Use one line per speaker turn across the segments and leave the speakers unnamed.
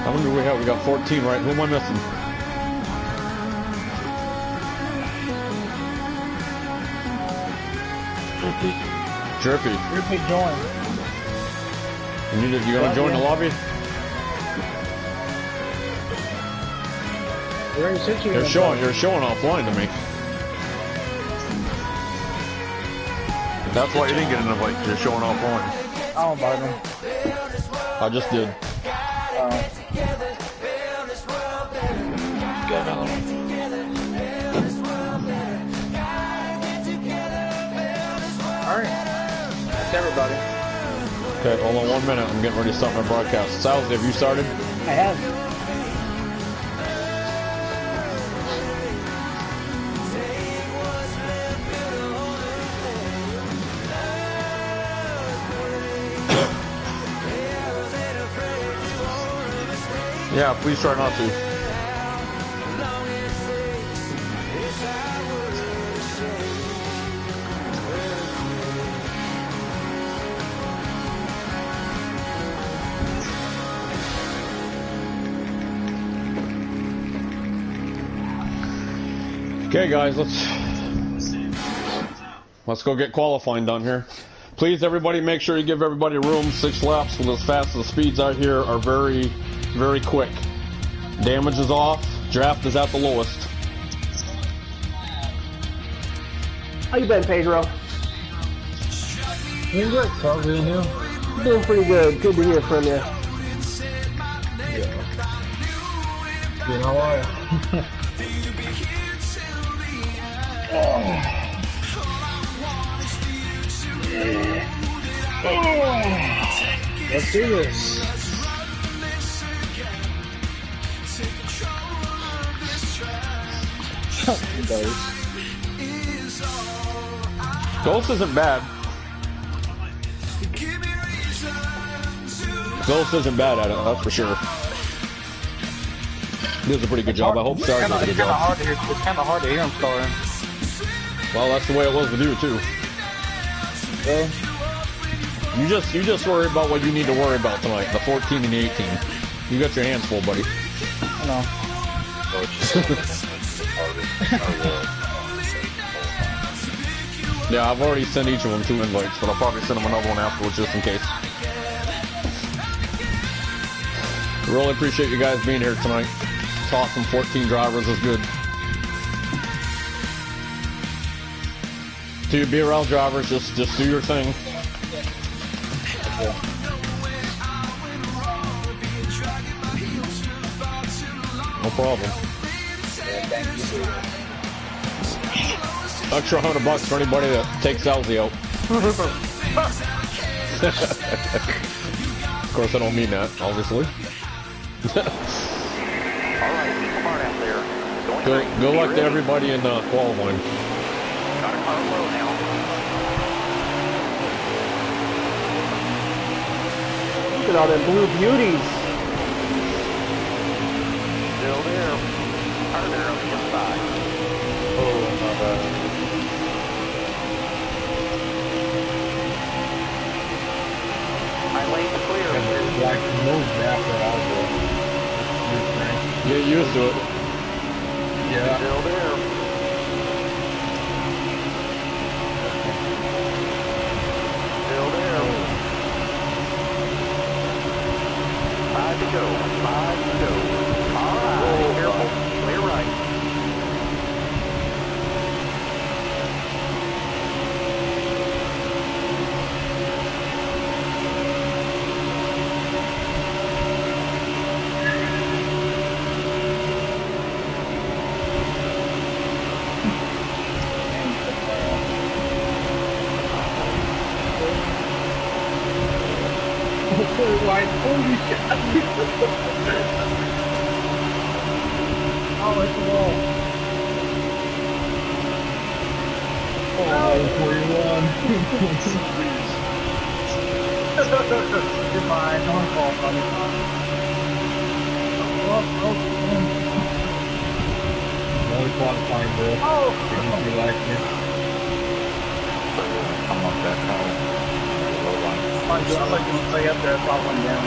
How many do we have? We got 14, right? Who am I missing? Drippy.
Drippy join.
You gonna join the lobby? You're showing offline to me. That's why you didn't get an invite, because you're showing offline.
I don't buy them.
I just did.
Alright. That's everybody.
Okay, hold on 1 minute. I'm getting ready to start my broadcast. Sals, have you started?
I have.
Yeah, please try not to. Okay, guys, let's go get qualifying done here. Please, everybody, make sure you give everybody room. 6 laps with as fast as the speeds out here are very, very quick. Damage is off. Draft is at the lowest.
How you been, Pedro?
Doing good. How's it you?
Doing pretty good. Good to hear from you.
Yeah. You know what? Let's do this.
Ghost isn't bad. Ghost isn't bad at it, that's for sure. He does a pretty good job. I hope Star does a good job.
It's kind of hard to hear him starting.
Well, that's the way it was with you too.
Yeah.
You just worry about what you need to worry about tonight. The 14 and the 18. You got your hands full, buddy.
I know.
Yeah, I've already sent each of them 2 invites, but I'll probably send them another one afterwards just in case. Really appreciate you guys being here tonight. It's awesome. 14 drivers is good. To you BRL drivers, just do your thing. No problem. Extra $100 for anybody that takes Elsie out. Of course, I don't mean that, obviously.
Alright, smart out there.
Good luck to everybody in qualifying.
Got a car low now.
Look at all them blue beauties.
Still there. Car there on the inside.
Oh, not bad.
My lane's clear.
Black moves after all
Get used to it.
Yeah.
Still there. Still there. 5 to go. 5 to go. Alright, careful. Clear right.
Like, holy shit. Oh, it's a wall. Oh, 41.
You're fine. No one's fault, buddy.
Only qualifying, bro.
Oh!
Didn't you like it?
Come on, that car.
I'm like going to play up there, it's all one down.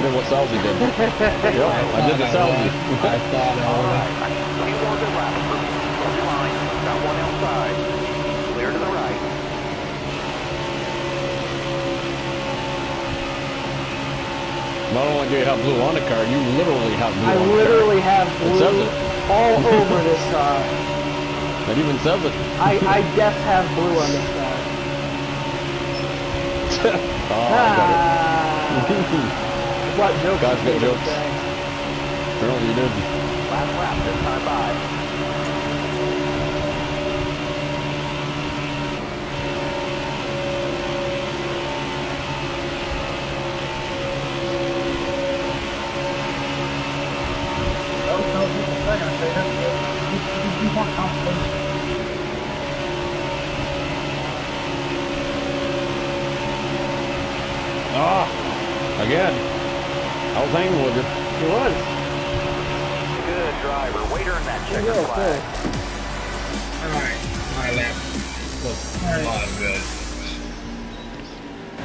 did what Salzy did. Yep, I did the Salzy.
I thought I
All
would.
right. I need 2 more good laps for me. Hold your line. Got one outside. Clear to the right.
Not only do you have blue on the card, you literally have blue
I
on the
literally have
It says
blue
it.
all over this car.
It even says it.
I def have blue on this car.
Oh, I got it.
What jokes?
Guys
you
got
made
jokes.
today.
Apparently you did.
Last lap this time by.
Those people are gonna say that. You want competition.
Ah, again. I was hanging with you.
He was.
Good driver. Way to earn that
He
checker
was,
flag.
Alright, my lap looks a lot good.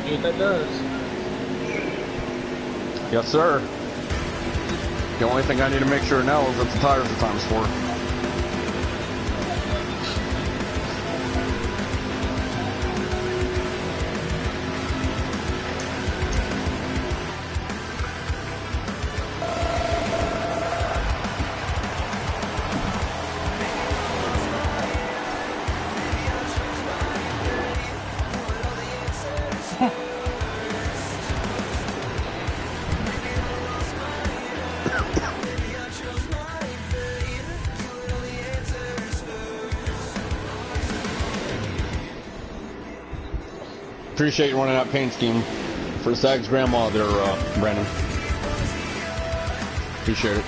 See what that does.
Yes, sir. The only thing I need to make sure now is that the tires are times 4. Appreciate you running that paint scheme for Zag's grandma there, Brandon. Appreciate it.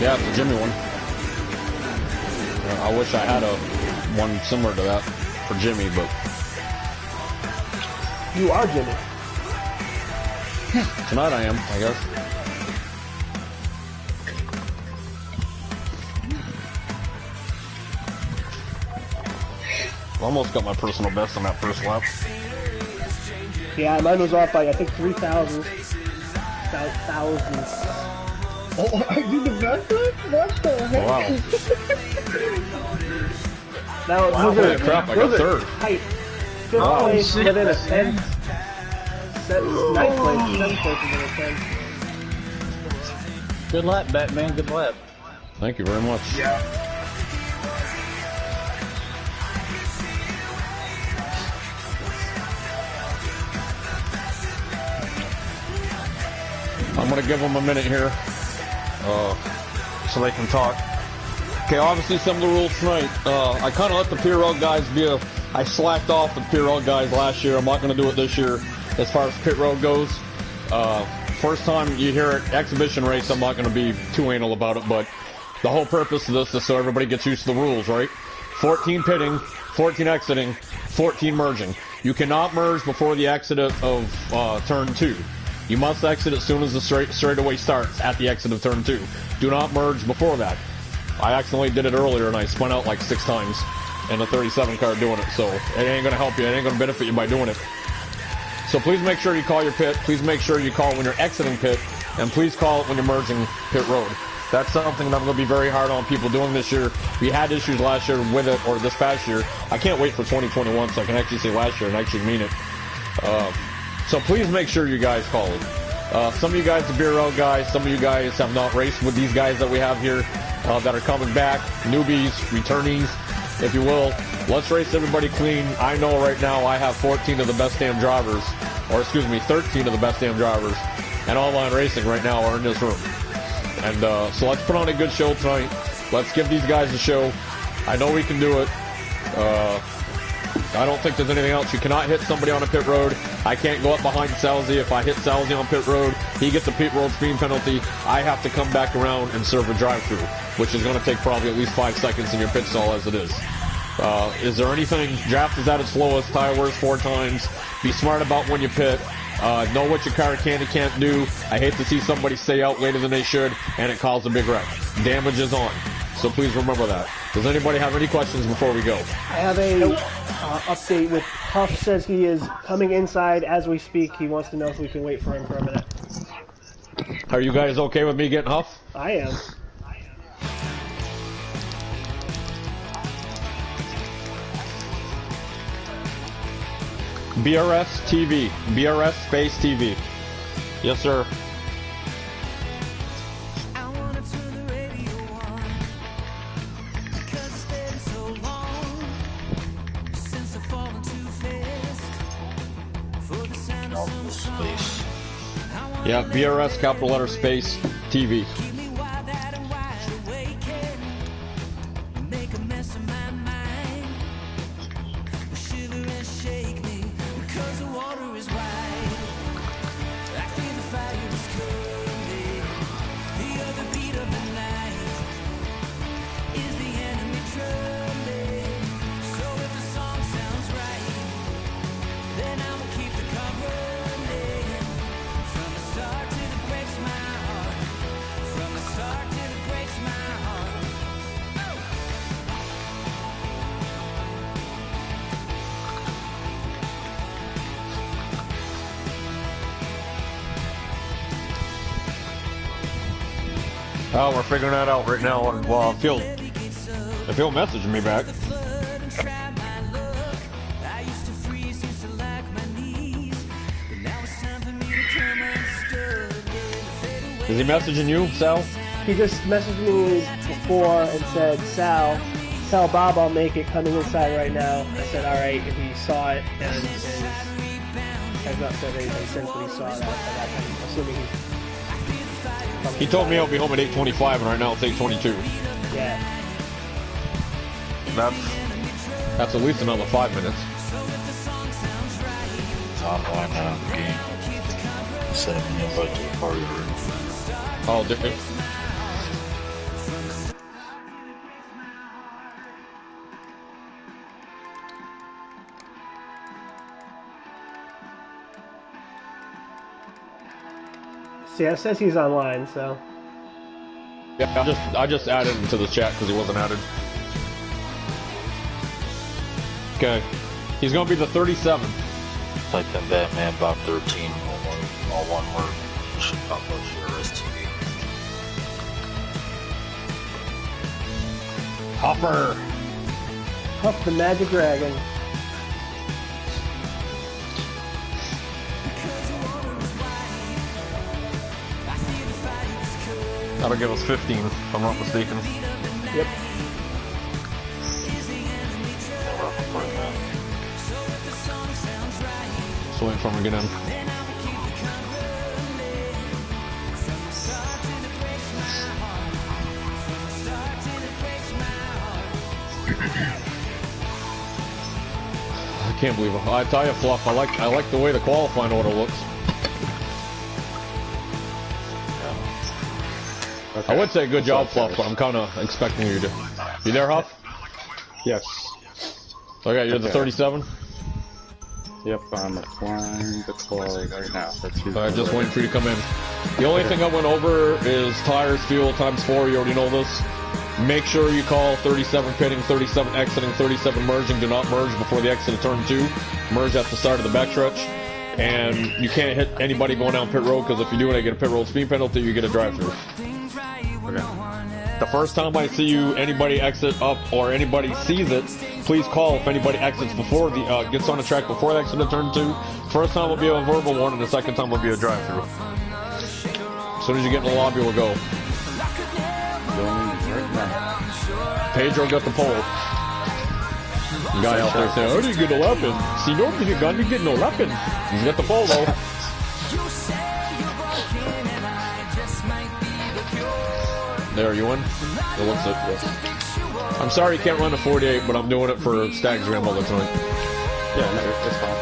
Yeah, it's a Jimmy one. I wish I had one similar to that for Jimmy, but
You are Jimmy.
tonight I am, I guess. Almost got my personal best on that first lap.
Yeah, mine was off by I think 3,000.
Oh, I did the best lap? What the heck?
Wow.
Now,
Wow,
those are,
holy crap, I got
those are
third.
tight. Fifth
Oh,
place
shit.
within a 10. Ninth place, 7th place within a 10.
Good lap, Batman. Good lap.
Thank you very much.
Yeah.
I'm going to give them a minute here so they can talk. Okay, obviously some of the rules tonight. I kind of let the PRL guys I slacked off the PRL guys last year. I'm not going to do it this year as far as pit road goes. First time you hear it, exhibition race, I'm not going to be too anal about it, but the whole purpose of this is so everybody gets used to the rules, right? 14 pitting, 14 exiting, 14 merging. You cannot merge before the exit of turn 2. You must exit as soon as the straightaway starts at the exit of turn 2. Do not merge before that. I accidentally did it earlier and I spun out like 6 times in a 37 car doing it, so it ain't going to help you. It ain't going to benefit you by doing it. So please make sure you call your pit. Please make sure you call when you're exiting pit, and please call it when you're merging pit road. That's something that I'm going to be very hard on people doing this year. We had issues last year with it, or this past year. I can't wait for 2021 so I can actually say last year and actually mean it. So please make sure you guys call it. Some of you guys are BRL guys. Some of you guys have not raced with these guys that we have here that are coming back, newbies, returnees, if you will. Let's race everybody clean. I know right now I have 14 of the best damn drivers, or excuse me, 13 of the best damn drivers, and online racing right now are in this room. And so let's put on a good show tonight. Let's give these guys a show. I know we can do it. I don't think there's anything else. You cannot hit somebody on a pit road. I can't go up behind Salzy. If I hit Salzy on pit road, he gets a pit road speed penalty. I have to come back around and serve a drive-through, which is going to take probably at least 5 seconds in your pit stall as it is. Is there anything? Draft is at its lowest. Tire wears 4 times. Be smart about when you pit. Know what your car can and can't do. I hate to see somebody stay out later than they should, and it causes a big wreck. Damage is on. So please remember that. Does anybody have any questions before we go?
I have a update with Huff says he is coming inside as we speak. He wants to know if we can wait for him for a minute.
Are you guys okay with me getting Huff?
I am.
BRS TV. BRS space TV. Yes, sir.
Space.
Yeah, BRS capital letter space TV. Oh, we're figuring that out right now. Well, Phil messaging me back. Is he messaging you, Sal?
He just messaged me before and said, Sal, tell Bob I'll make it, coming inside right now. I said, alright, and he saw it and has not said anything since when he saw that. I'm assuming
he told me I'll be home at 8:25 and right now it's 8:22.
Yeah.
That's at least another 5 minutes.
It's online now, the game. Send me an invite to the party room.
Oh, did it?
See, it says he's online, so.
Yeah, I just added him to the chat because he wasn't added. Okay, he's gonna be the 37th.
Type in Batman Bob 13, all one word. It should pop up here, STV.
Hopper.
Huff the Magic Dragon.
That'll give us 15, if I'm not mistaken.
Yep.
Just waiting for him to get in. I can't believe it. I tell you, Fluff, I like the way the qualifying order looks.
Okay.
I would say good job, Fluff, but I'm kind of expecting you to. You there, Huff?
Yes.
Okay, you're the 37?
Yep, I'm applying the call right now.
Just waiting for you to come in. The only thing I went over is tires, fuel, times 4. You already know this. Make sure you call 37 pitting, 37 exiting, 37 merging. Do not merge before the exit of turn 2. Merge at the start of the backstretch. And you can't hit anybody going down pit road, because if you do and I get a pit road speed penalty, you get a drive-through. Okay. The first time I see anybody exit up or anybody sees it, please call if anybody exits before the gets on the track before the exit of turn 2. First time will be a verbal warning, the second time will be a drive-through. As soon as you get in the lobby, we'll go. Pedro got the pole. The guy out there saying, "How do you get a lap in? See, normally you get no lap in." He's got the pole though. There, you in? It looks it. Yeah. I'm sorry you can't run the 48, but I'm doing it for Stag's grandmother tonight.
Yeah, no, it's fine.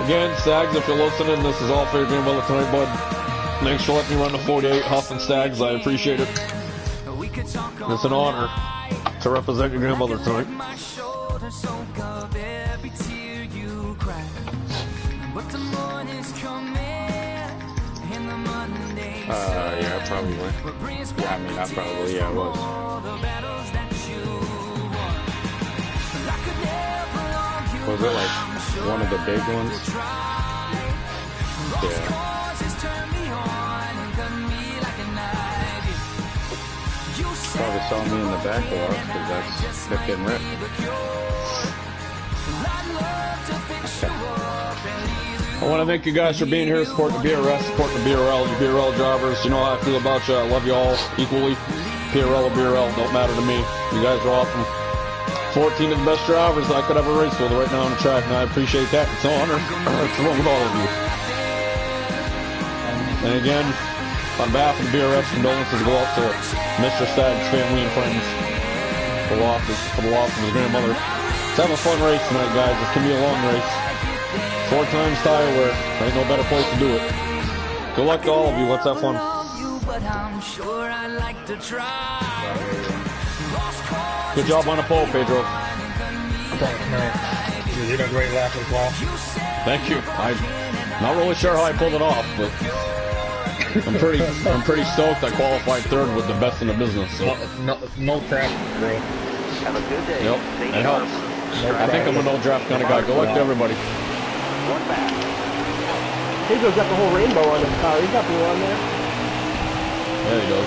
Again, Stags, if you're listening, this is all for your grandmother tonight, bud. Thanks for letting me run the 48, Huff and Stags. I appreciate it. It's an honor to represent your grandmother tonight. But the morning's coming and the Monday
Yeah, probably. I mean, not probably. Yeah, it was. Was it like one of the big ones? Yeah. Probably saw me in the back a lot because that's getting ripped.
I want to thank you guys for being here, supporting the BRS, supporting the BRL, you BRL drivers. You know how I feel about you. I love you all equally. PRL or BRL, don't matter to me. You guys are awesome. 14 of the best drivers I could ever race with right now on the track, and I appreciate that. It's an honor. It's wrong with all of you. And again, on behalf of the BRS, condolences go out to Mr. Stagg's family and friends for the loss of his grandmother. Let's have a fun race tonight, guys. This can be a long race. 4 times tire wear. Ain't no better place to do it. Good luck to all of you. Let's have fun. Good job on the pole, Pedro.
Thanks, man. You did a great lap as well.
Thank you. I'm not really sure how I pulled it off, but I'm pretty stoked. I qualified 3rd with the best in the business. So.
No traffic, bro.
Have a good day.
Yep, it helps. I think I'm a no draft kind of guy. Good luck to everybody.
One back.
Pedro's got the whole rainbow on his car. He's got blue on there.
There he goes.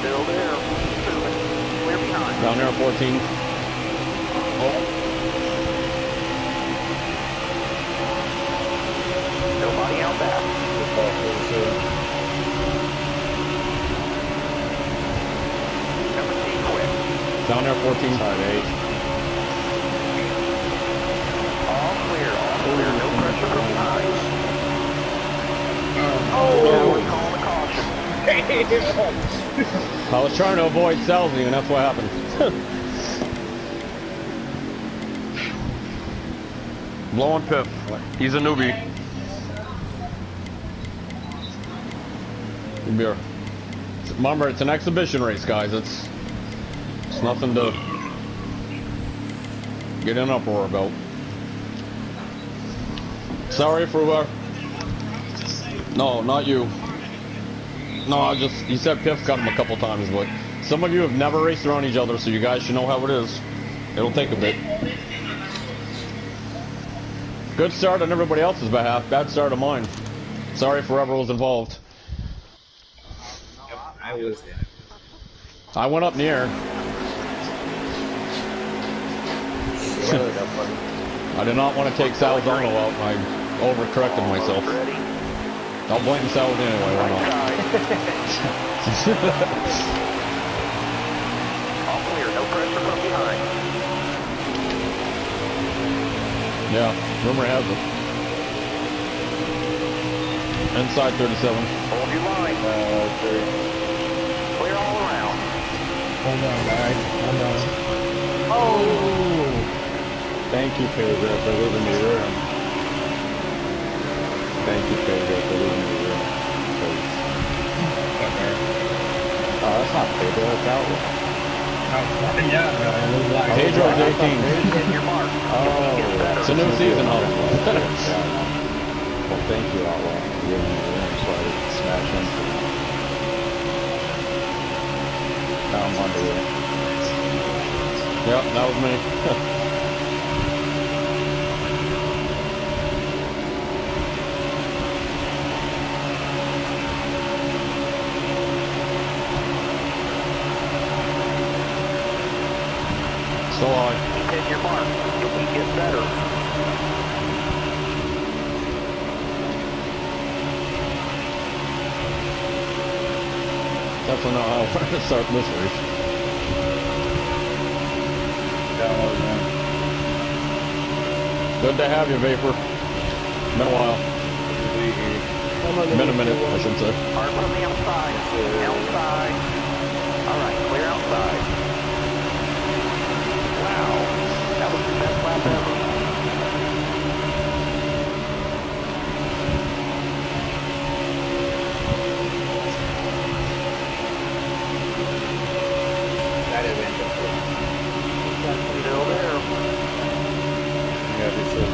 Still there. Clear behind.
Down there, 14.
Nobody out back.
Down there, 14.
All clear, no pressure from behind. We're calling a caution.
I was trying to avoid Salzy, and that's what happened. Blowing Pip. He's a newbie. Beer. Remember, it's an exhibition race, guys. It's nothing to get in uproar about. Sorry for no, not you. No, you said Piff cut him a couple times, but some of you have never raced around each other, so you guys should know how it is. It'll take a bit. Good start on everybody else's behalf, bad start on mine. Sorry for whoever was involved. I went up in the air. I did not want to take Salzano out, and I overcorrected myself. I'll blame Salz anyway, why not?
All clear, no pressure from behind.
Yeah, rumor has it. Inside 37.
Hold your line. Clear all around.
Hold on, guys. Hold on.
Oh!
Thank you, Pedro, for leaving me room. Thank you, Pedro, for leaving me room. Oh, that's not Pedro, it's Outlaw.
Yeah,
Pedro's 18.
Hit your mark.
Oh,
It's a new season, huh?
Well, thank you, Outlaw, for giving me room so I could smash into it. Now I'm under it.
Yep, that was me. Still on.
Keep hitting your mark. You'll keep getting better.
Definitely not how I wanted to start this race. Good to have you, Vapor. Been a while. Been a minute, I should say.
Hard from the outside. Outside. All right, clear outside. Wow. That was the best lap ever. Still there.
Yeah, this is,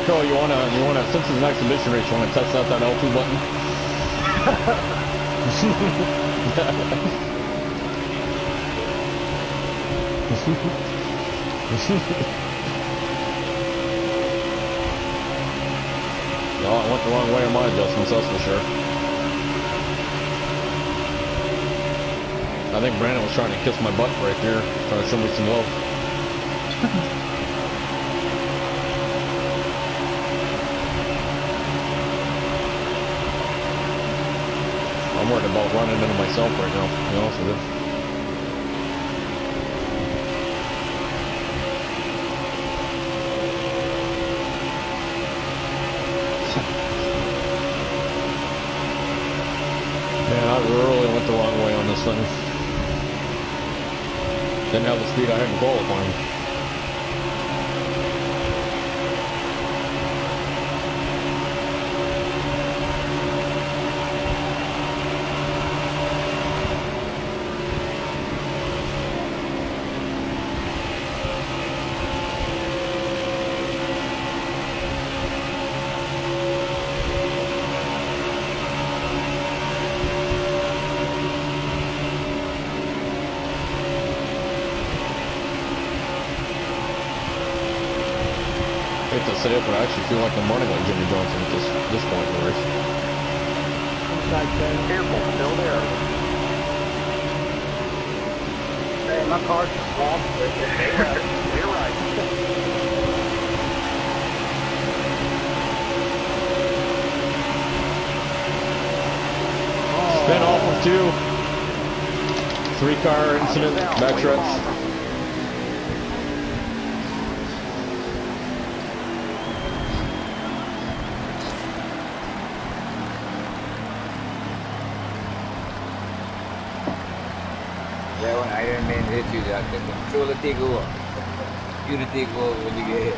Marco, you wanna, since it's an exhibition race, you wanna test out that L2 button? No, I went the wrong way on my adjustments, that's for sure. I think Brandon was trying to kiss my butt right there, trying to show me some love. I'm worried about running into myself right now, to be honest with you. Man, I really went the wrong way on this thing. Didn't have the speed I had in qualifying. I hate to say it, but I actually feel like I'm running like Jimmy Johnson at this point in the race.
Careful, still there.
Man, my car's just off.
You're right.
Spin off of 2. 3-car incident, back shreds.
Yeah, when Iron Man hit you, that the controller take over. You to take over when you get hit.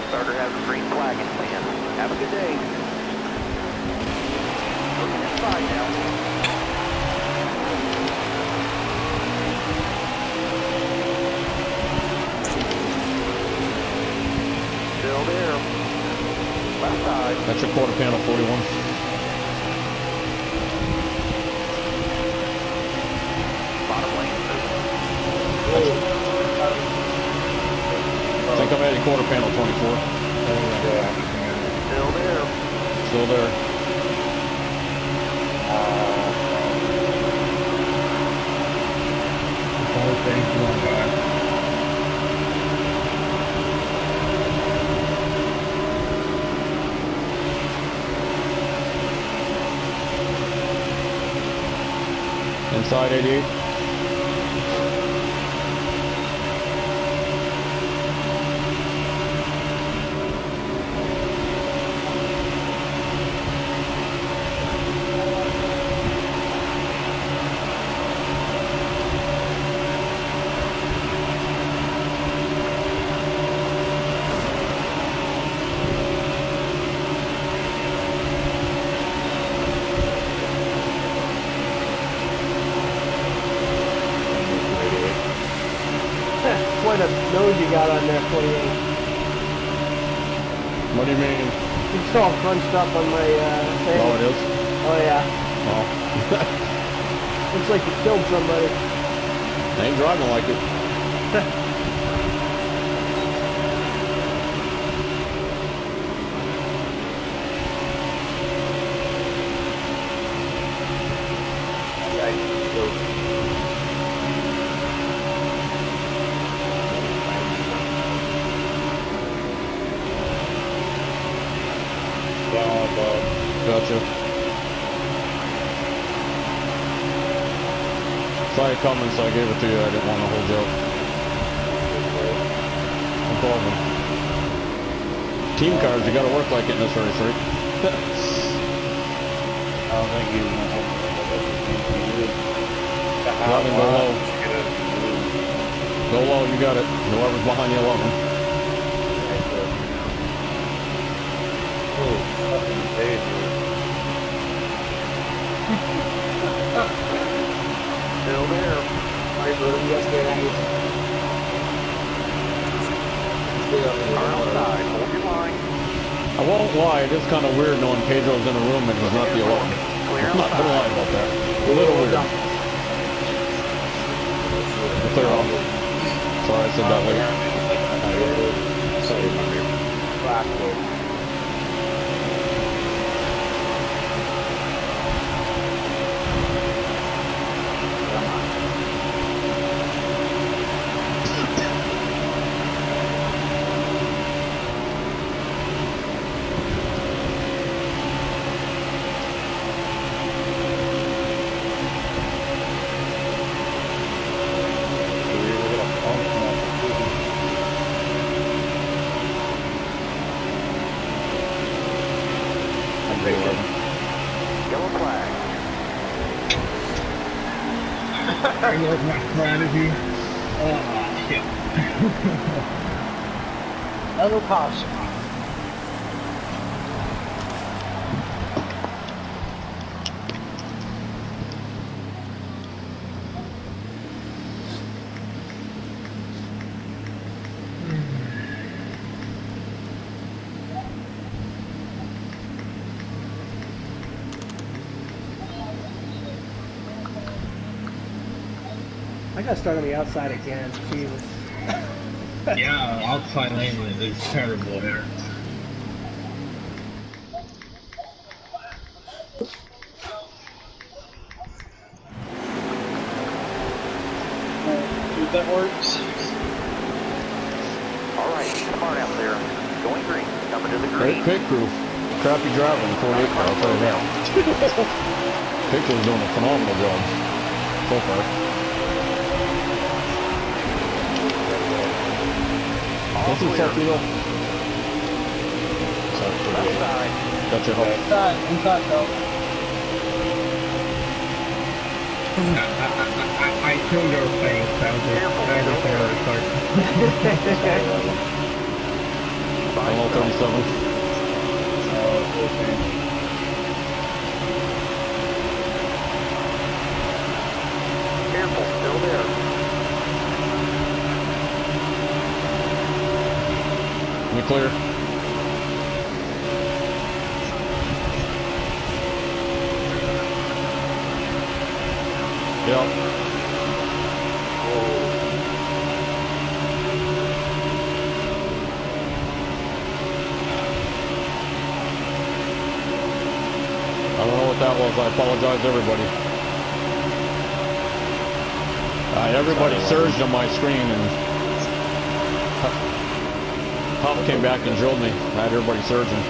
Starter has a green flag in hand. Have a good day. Looking inside now. Still there. Left side.
That's your quarter panel 41.
Bottom lane.
I think I'm at your quarter panel 24.
Still there.
Still there. Inside 88.
What a nose you got on there, 48.
What do you mean?
It's all crunched up on my thing.
Oh, it is?
Oh, yeah.
Oh.
Looks like you killed somebody.
I ain't driving like it. Gotcha. saw you coming, so I gave it to you. I didn't want to hold you up. No problem. Team cars, you gotta work like it in this race, right?
I don't think he's gonna hold
Let him go low. Go low, you got it. Whoever's behind you, love him.
Still there. Car outside. Hold your line.
I won't lie, it is kind of weird knowing Pedro's in a room and he's not the 11.
Clear
I'm not gonna lie
outside.
about that. A little weird. Clear off. Sorry I said that late.
Yellow flag.
I love my strategy. Oh, shit.
Another caution. I gotta start on the outside again. Jesus.
Yeah, outside lane is terrible here. If that works.
All right, come on out there. Going green. Coming to the
Great
green.
pit crew. Crappy driving, 48 car, I'll tell you that. Pit crew's doing a phenomenal job so far. What's this up, Tito?
Left side.
Got your help.
Inside though.
I killed your face. That was it. I had to say that
Hello, 37.
Careful, still there.
We clear. Yep. I don't know what that was. I apologize, everybody. Everybody surged on my screen and Pop came back and drilled me. I had everybody surging.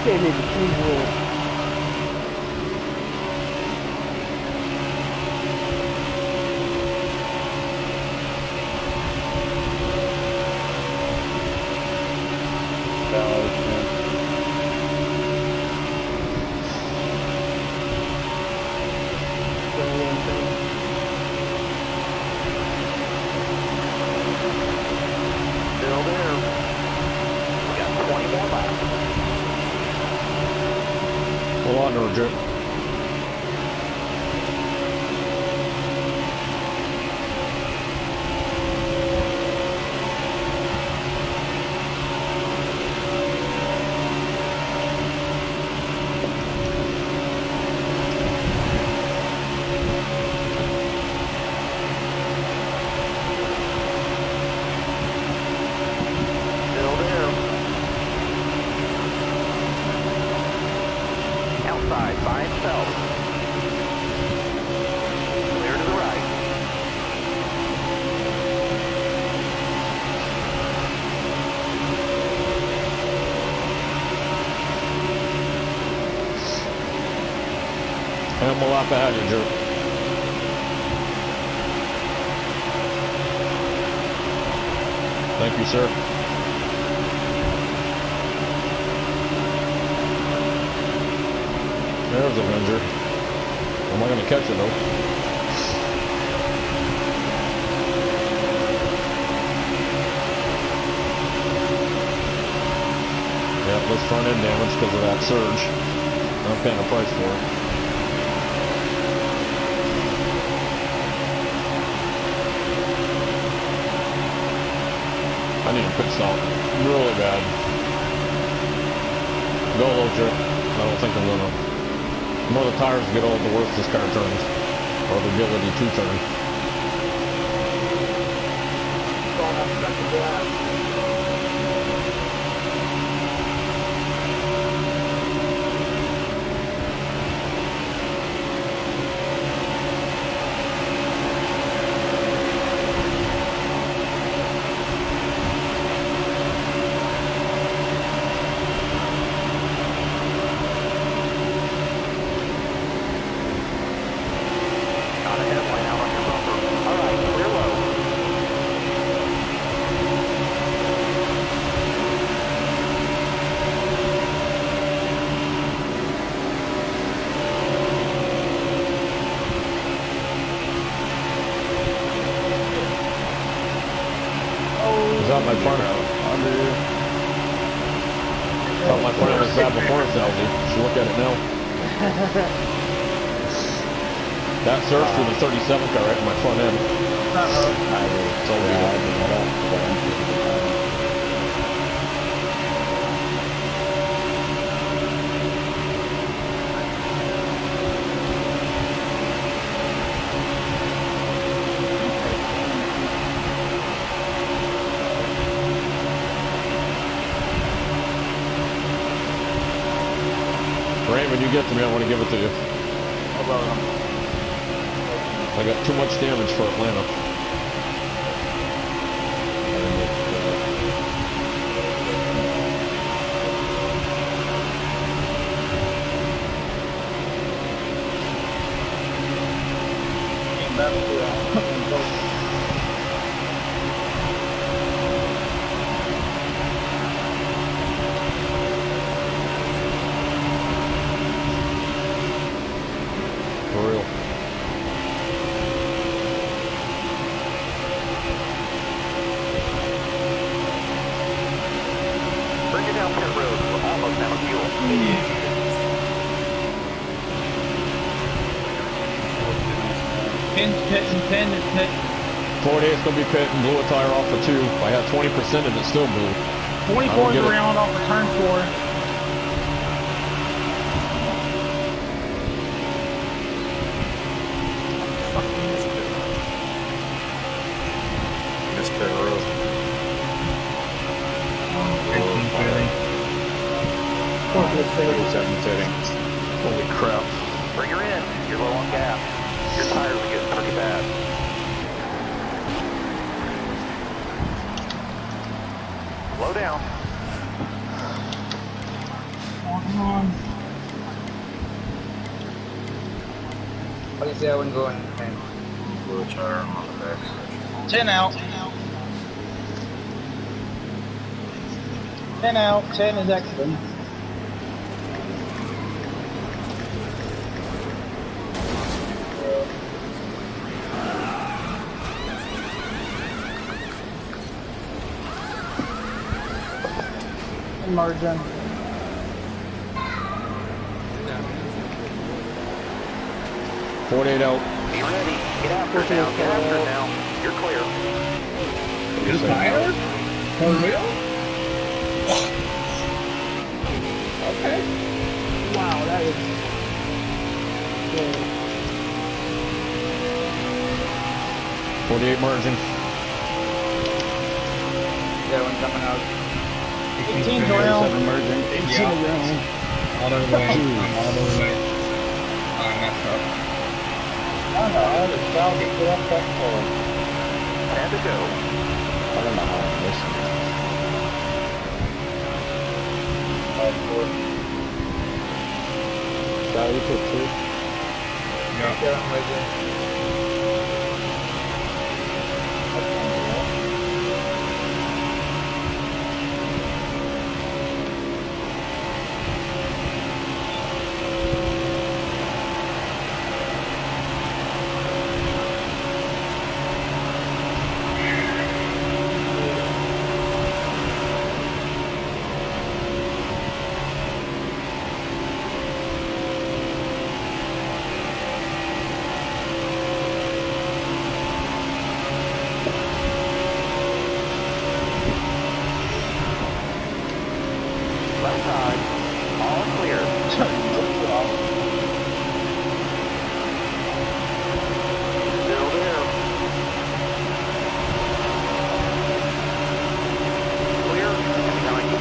Gave me the team rule.
And I'm a lap ahead of you, jerk. Thank you, sir. There's Avenger. Am I going to catch it, though? Yeah, let's front end damage because of that surge. I'm paying a price for it. I need a pit stop really bad. Go low, jerk. I don't think I'm gonna. The more the tires get old, the worse this car turns. Or the ability to turn. Is that my front out? Under you. Thought my front end was bad before it's Elsie. Should look at it now. That surged through the 37 car right in my front end. It's over here. Ray, when you get to me, I want to give it to you. I got too much damage for Atlanta. For real.
Bring it down pit road. We're almost out of fuel.
Pin is pit.
48's gonna be pit and blew a tire off for 2. I had 20% and it still blew.
24 is around off of turn 4.
Holy crap.
Bring her in. You're low on gas. Your tires are getting pretty bad. Slow down.
Come on.
What is that one going?
10 out. 10 out. 10 is excellent. Margin.
.48 out.
Be ready. Get after it now. Get after it now. You're clear.
You're tired? For real? Okay. Wow, that is good.
48 margin.
That one coming out.
18 around.
18 around. Auto way. Auto way. I messed up.
I don't know, I just found to get up that far.
Had to go.
I don't know how I missed it.
Sal, you put 2.
something right there.
Left side. All clear. Still there. Clear. And behind you.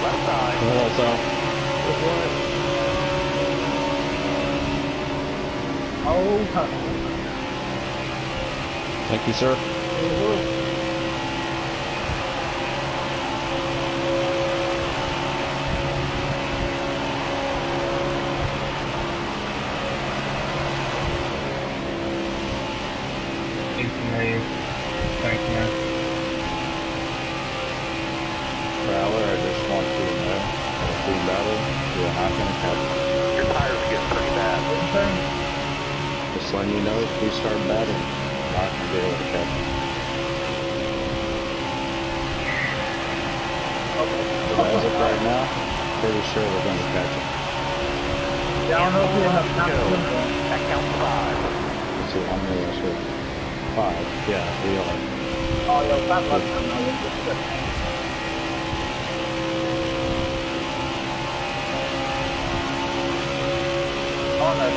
Left side.
Hello, Sal.
Oh, huh.
Thank you, sir.
Thank you, man.
Prowler, I just want you to know, if we battle, you're not going to catch us.
Your tires are getting pretty bad.
Just letting you know, if we start battling, you're not going to be able to catch us. But as of right now, pretty sure we're going to catch us.
Yeah, I don't know if we have
Go. That counts 5.
Let's see, how many of us are? 5. Yeah, we are.
Oh, yeah, that left. Oh, no,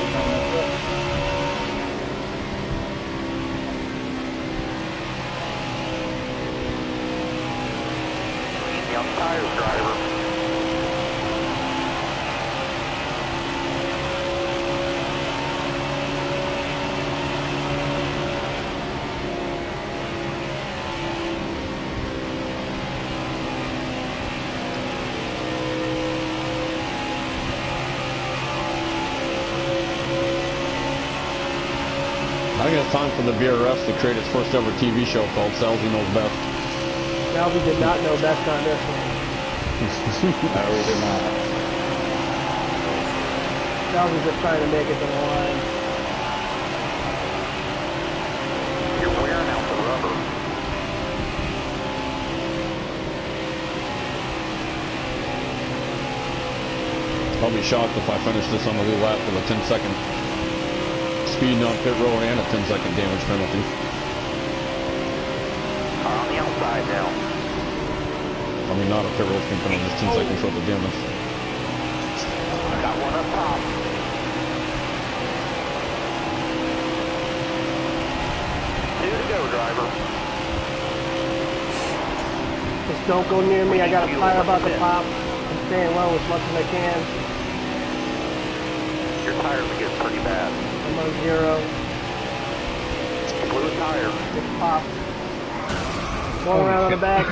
Easy on the tires, driver.
I think it's time for the BRS to create its first ever TV show called Salzy Knows Best.
Salvi did not know best on this one.
No, we did not.
Salvi's just trying to make it to the line.
You're wearing out the rubber.
I'll be shocked if I finish this on the lead lap with a 10-second speed on pit road and a 10-second damage penalty.
On the outside now.
I mean, not a pit road penalty, just 10 seconds worth of damage.
Got one up top. Two to go, driver.
Just don't go near me. I got a tire about to pop. I'm staying low as much as I can.
Your tires are getting pretty bad.
I'm on 0.
Blew a tire.
Just popped. Going around on the back.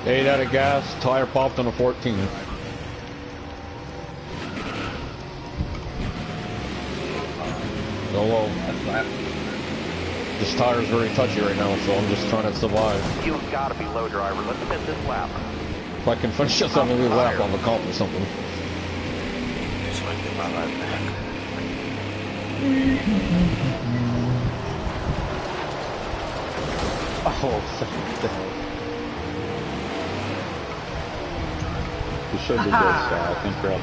Eight out of gas, tire popped on a 14. Go low. This tire's very touchy right now, so I'm just trying to survive.
You've got to be low, driver. Let's spin this lap.
If I can finish this on the lead lap, I'll accomplish something.
So I get my life back.
Oh, fucking hell. You should be good, Sal. I think you're up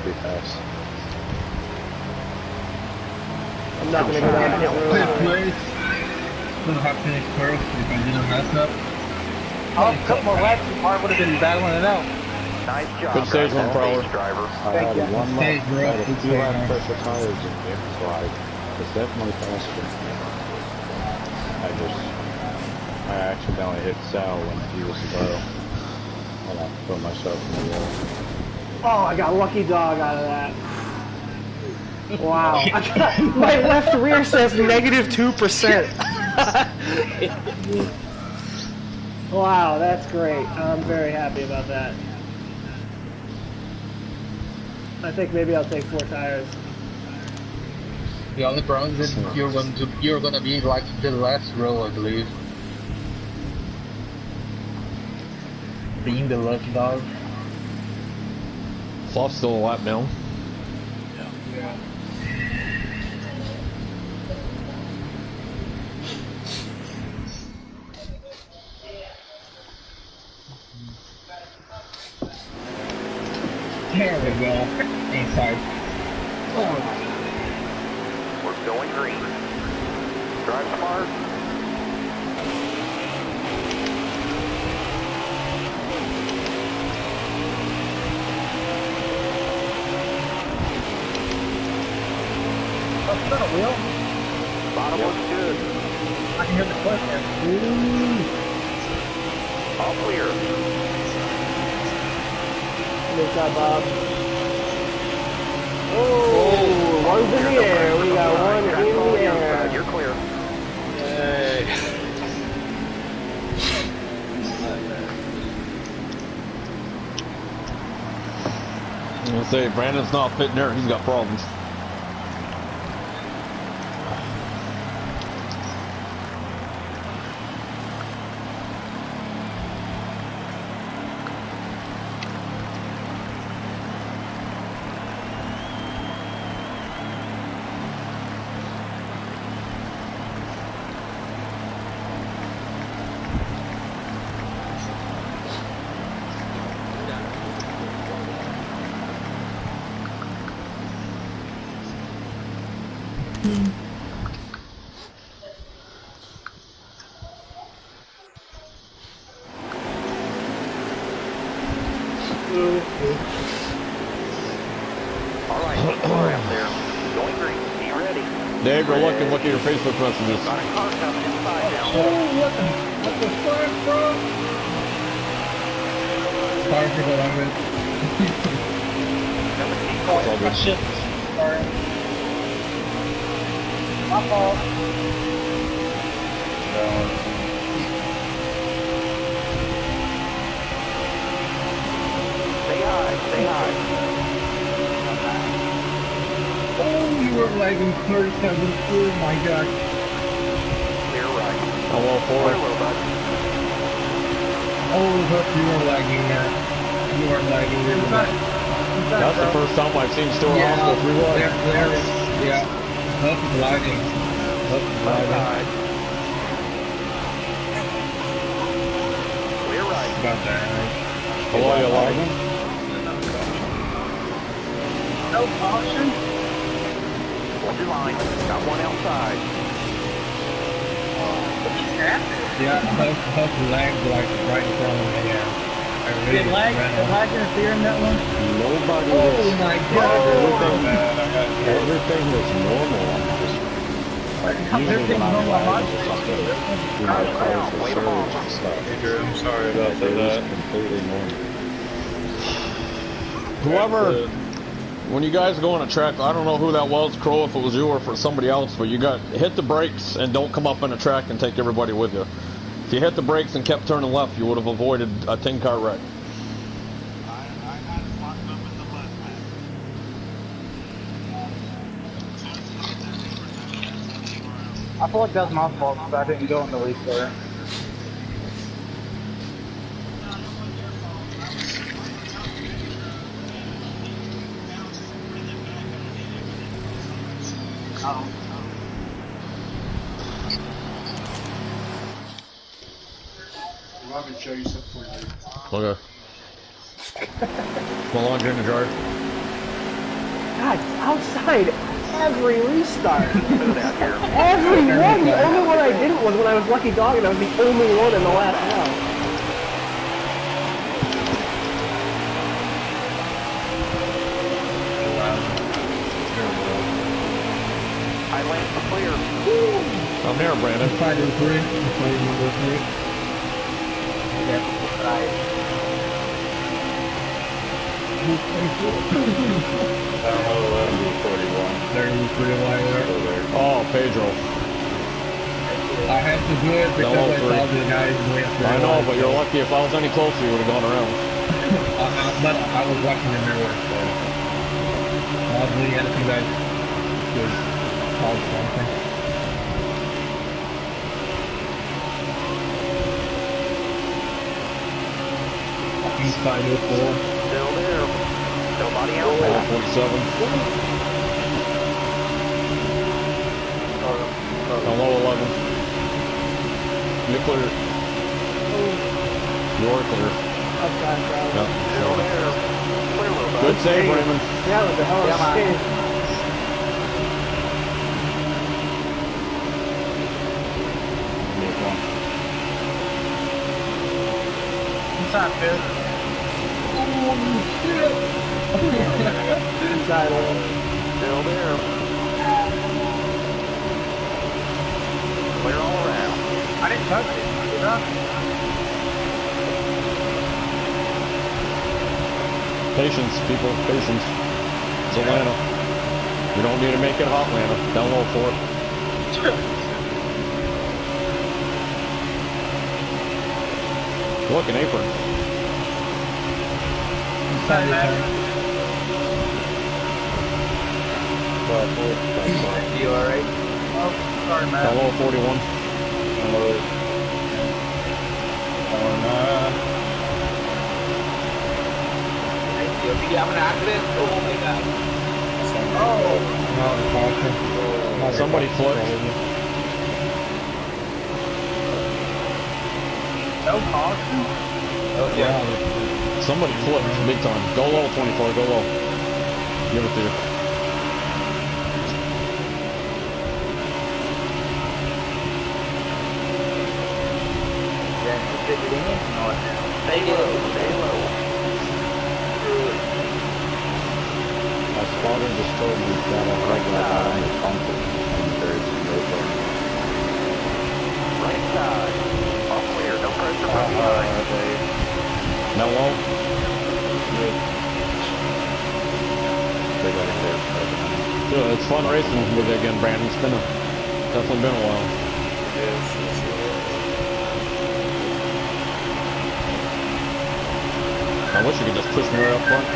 pretty fast.
I'm not gonna go down pit road.
Fifth place. Would have finished first if I didn't mess up.
Oh, a couple more laps, you probably would have been battling it out.
Nice job,
Good stage
guys.
one, Prowler.
Stage driver.
I
Thank
had
you.
one
Stage,
lap,
bro.
I had a
Good
2 lap
stage,
pressure tires in here, so I was definitely faster. I accidentally hit Sal when he was low. And I put myself in the wall.
Oh, I got lucky dog out of that. Wow. My left rear says negative 2%. Wow, that's great. I'm very happy about that. I think maybe I'll take 4 tires.
The only problem is that you're gonna be like the last row, I believe. Being the lucky dog.
Fluff's still a lap down.
Yeah. There we go. Inside.
We're going green. Drive smart.
Oh, is that a wheel?
Bottom looks good.
I can hear the clip there.
All clear.
Good job, Bob. Oh, one's in the air. We got one in the air.
You're clear.
I'm gonna say Brandon's not fitting there. He's got problems.
All right, 8 car out there. Going green. Be ready.
Dave, go look and look at your Facebook messages.
Got a car coming inside now.
What the fuck, bro? Sorry for the language.
It's all good.
Shit. Sorry. My fault.
Stay high. Stay high.
Oh, you were lagging 37. Oh my god.
Clear right.
I'm all for
Clear
it.
low, bud.
Oh, hope you were lagging there. You are lagging really bad.
That's the first time I've seen Stuart Hospital 3 wide.
There is, yeah. Hope is lagging. Hope is
Left
lagging.
side. Clear right.
About that, right?
Hello, you lagging?
No caution.
Hold your line. Got one outside.
Yeah, hope lagged like right in front of me, yeah. I really
Did lag interfere in that one?
Nobody
Oh
was,
my god!
everything was normal on this. Like, usually when I'm riding or something, you know, cars will surge and stuff.
Andrew, I'm sorry about
It was
that.
completely normal.
Whoever, when you guys go on a track, I don't know who that was, Crow, if it was you or for somebody else, but you got hit the brakes and don't come up on the track and take everybody with you. If you hit the brakes and kept turning left, you would have avoided a 10-car wreck.
I feel like that's my fault because I didn't go in the restart.
Let me show you something.
Okay. My laundry in the dryer.
God, outside every restart.
Smooth out here.
Every one. The only one I didn't was when I was lucky dog, and I was the only one in the last round.
I land for clear.
I'm here, Brandon.
Fighting 3. Fighting number 3. They're pretty wide there.
Oh, Pedro.
I had to do it because I saw the guys went through.
I know, but you're lucky. If I was any closer, you would have gone around.
But I was watching the mirror, so I was doing anything that could cause something. Inside 04.
Still there. Nobody else
Lower
back.
47. Down low 11. You're clear. You're clear.
Outside, bro.
Yep.
Still there. Clear, little bud.
Good save, Raymond.
Yeah, what the hell is this?
Inside, man.
Inside,
Still there. Clear all around.
I didn't touch it. Did I?
Patience, people. Patience. It's Atlanta. We don't need to make it hot, Atlanta. Down low 4. Look, an apron.
Inside, man.
You alright?
Oh, sorry, man.
Down low 41.
Did you have an accident? Oh my god.
No, caution.
Somebody flipped.
No caution?
Oh yeah.
Somebody flipped big time. Go low, 24. Go low. Give it to you.
Stay low. Stay low.
My spotter just told me that I got on the concrete and there's no burn.
Right side. All clear. No pressure from behind.
Down low.
They got it there.
Good. It's fun racing with you again, Brandon. It's definitely been a while. I wish you could just push me right up front.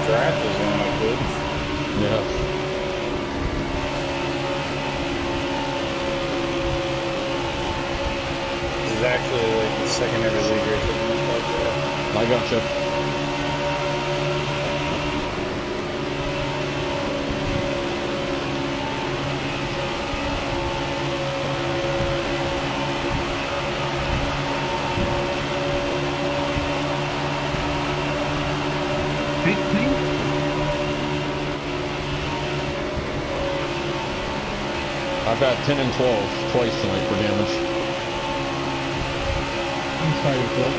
Draft is one of my kids.
Yeah.
This is actually like the second ever league race I've been like that.
I gotcha. I've got 10 and 12 twice tonight for damage.
Inside 12.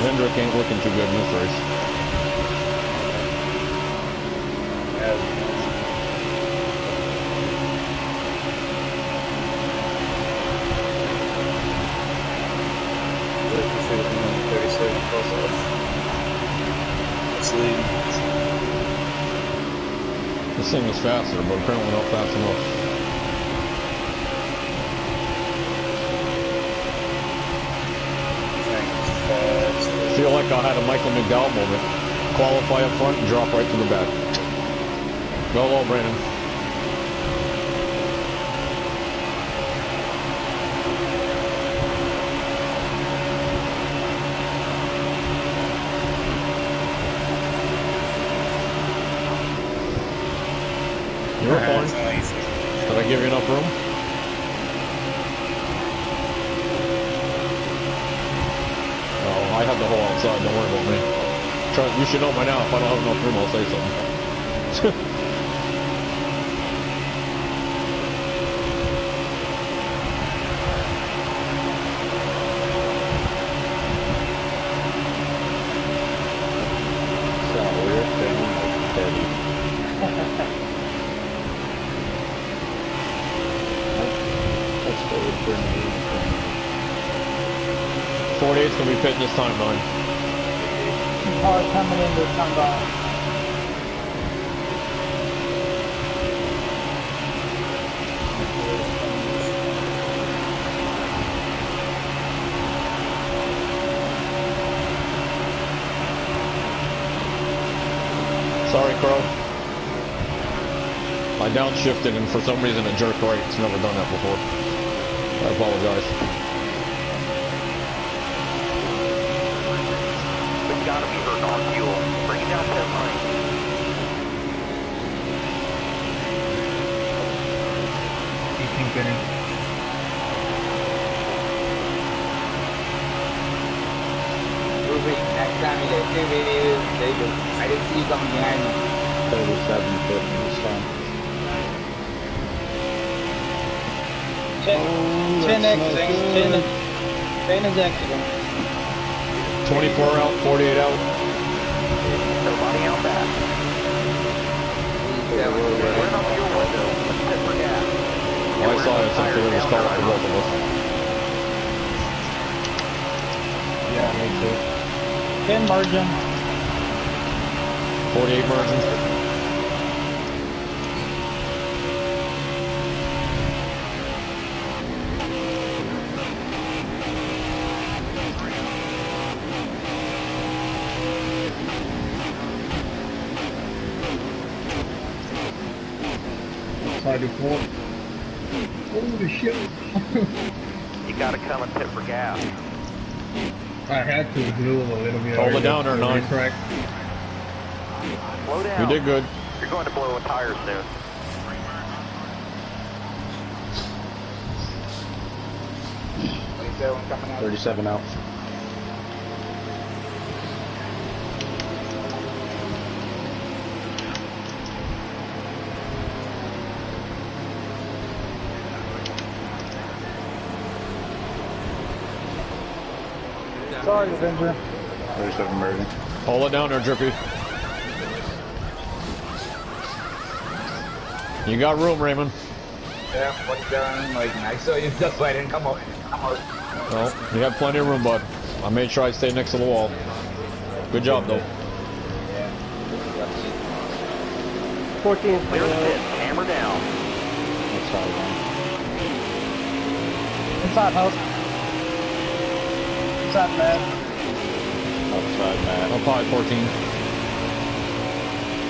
Hendrick ain't looking too good in this race. This thing was faster, but apparently not fast enough. I feel like I had a Michael McDowell moment. Qualify up front and drop right to the back. Go low, Brandon. You're fine. Did I give you enough room? Oh, I had the hole outside. Don't worry about me. You should know by now. If I don't have enough room, I'll say something.
So we're feeling like steady. Let's go with grenade.
48's gonna be pitting this time, 9.
Cars coming in this time by.
Sorry, Crow. I downshifted and for some reason it jerked right. It's never done that before. I apologize.
We've got to be hurting on fuel. Bring it down 10 lines.
Getting.
Ruby, next time you get 2 videos, I didn't see you coming behind me.
3750 this time.
10 is exiting.
24 out, 48 out.
Nobody out back. We're in a fuel window. Let's hit for gas.
I saw it, so it was called for both of us.
Yeah, me too.
10 margin.
48 margin.
Side to 4. Holy shit.
You got to come and pit for gas.
I had to glue a little bit.
Hold it down there, 9.
Slow down.
You did good.
You're going to blow a tire soon.
27 coming out.
37 out.
Sorry, Avenger.
37 merging.
Hold it down there, Drippy. You got room, Raymond.
Yeah, what's down? Like, I saw you, that's why I didn't come out.
Well, you have plenty of room, bud. I made sure I stay next to the wall. Good job, though.
14
Clear the pit. Hammer down.
That's how long.
Inside house. Inside man.
Outside, man.
Up high, 14.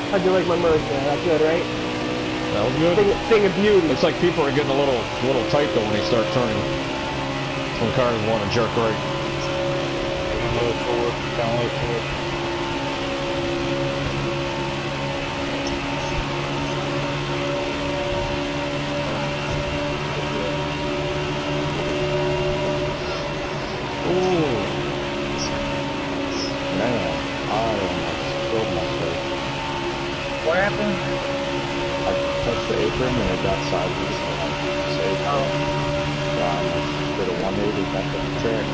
How'd you like my merge there? That's good, right?
That was good.
Thing of beauty.
Looks like people are getting a little tight, though, when they start turning. Some cars want to jerk right.
Down low forward. Down low forward.
What happened?
I touched the apron and it got sideways. Safe. Did a 180 back up the track.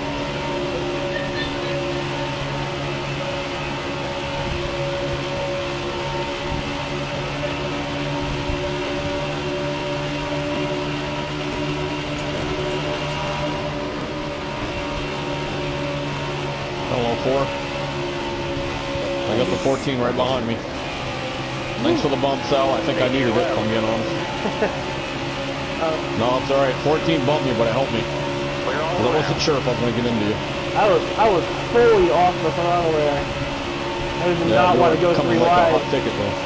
Hello, 4. I got the 14 right behind me. Thanks for the bump, Sal. I think I needed it, if I'm being honest. No, it's alright. 14 bumped me, but it helped me. I wasn't sure if I was going to get into you.
I was fully off the throttle there. I did not want to go
coming
3
like a
wide.
hot ticket, though.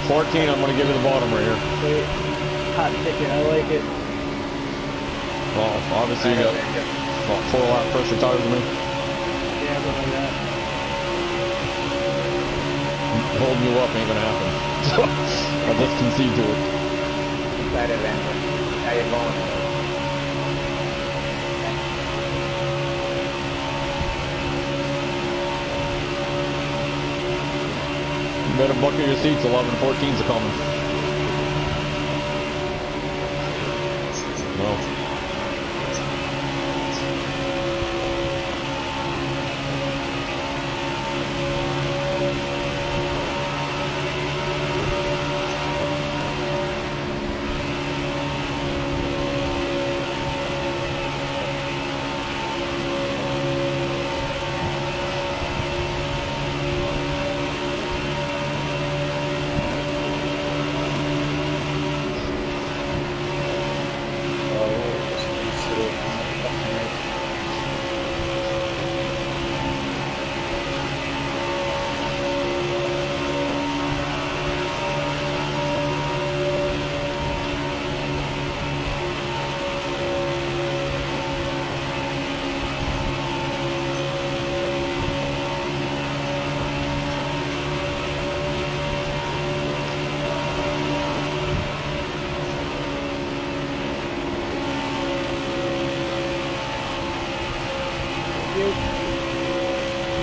14, I'm going to give you the bottom right here.
Wait, hot ticket, I like it.
Well, obviously you got what, 4 lap pressure tires in me.
Yeah, something like that.
Holding you up ain't going to happen. I'll just concede to it.
Side Atlanta. How you going?
Better buckle your seats, 11-14's are coming. No.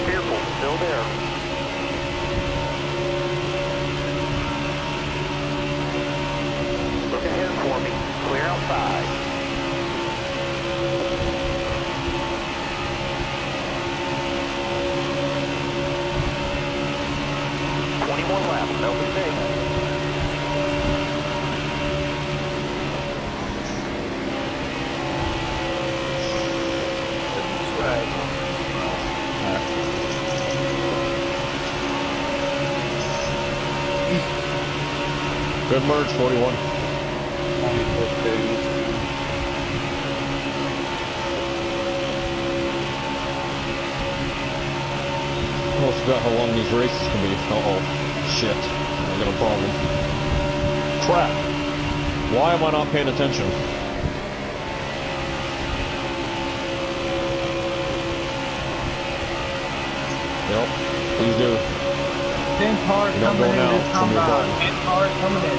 Fearful, still there. Look ahead for me. Clear outside. More laps, no mistake.
Good merge, 41. Almost forgot how long these races can be. Uh-oh. Shit. I got a problem. Crap. Why am I not paying attention? Yep. Please do.
10 cars
Don't
coming
go
in
now.
this
From your
compound.
button.
10 cars coming in.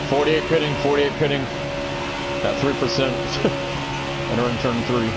48 pitting, 48 pitting. At 3%. Entering turn 3.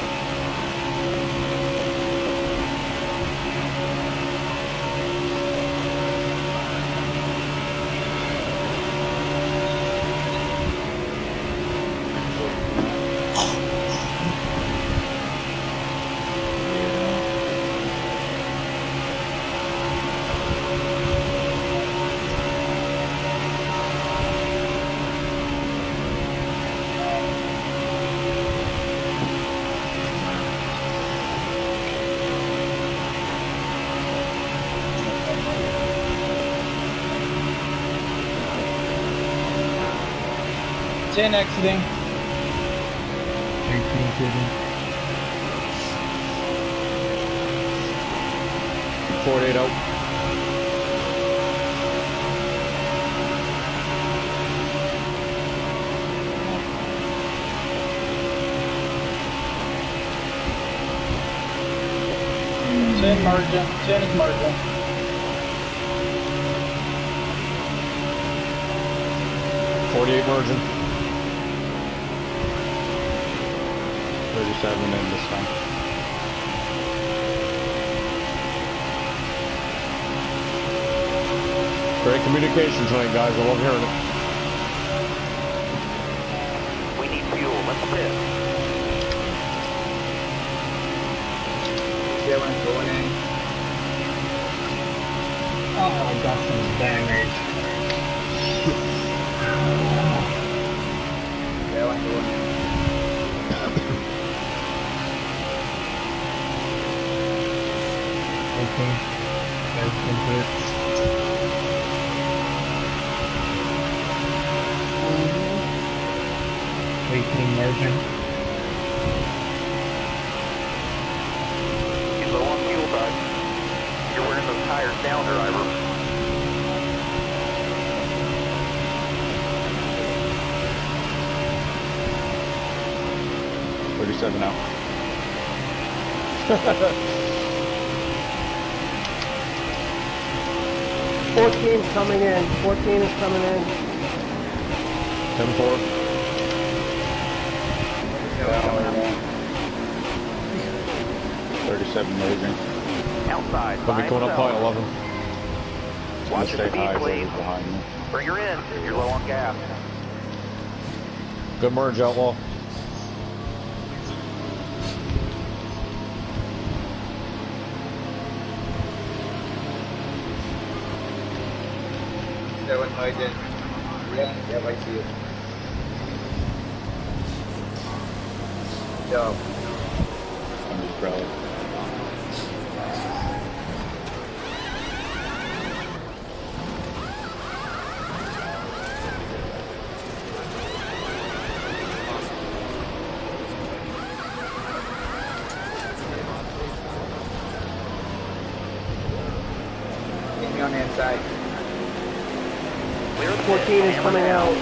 Ten exiting.
48 out.
Ten margin. 10 is margin.
Margin.
37 in this time.
Great communication tonight, guys. I love hearing it.
We need fuel. Let's pit.
Yeah, when going in.
Oh, I got some damage.
Yeah, when going in.
Okay. That's complete. Waiting margin.
Get low on fuel, bud. You're wearing those tires down, driver.
Out.
14's coming in. 14 is coming in.
10-4.
Thirty-seven losing.
Outside.
I'll be
by
coming up
himself.
high, 11.
Watch
Stay
your speed,
high,
please.
whoever's behind me.
Bring her in if you're low on gas.
Good merge, Outlaw.
Yeah, I see it. Yo.
I'm just proud.
Get me on the inside.
14 is coming out.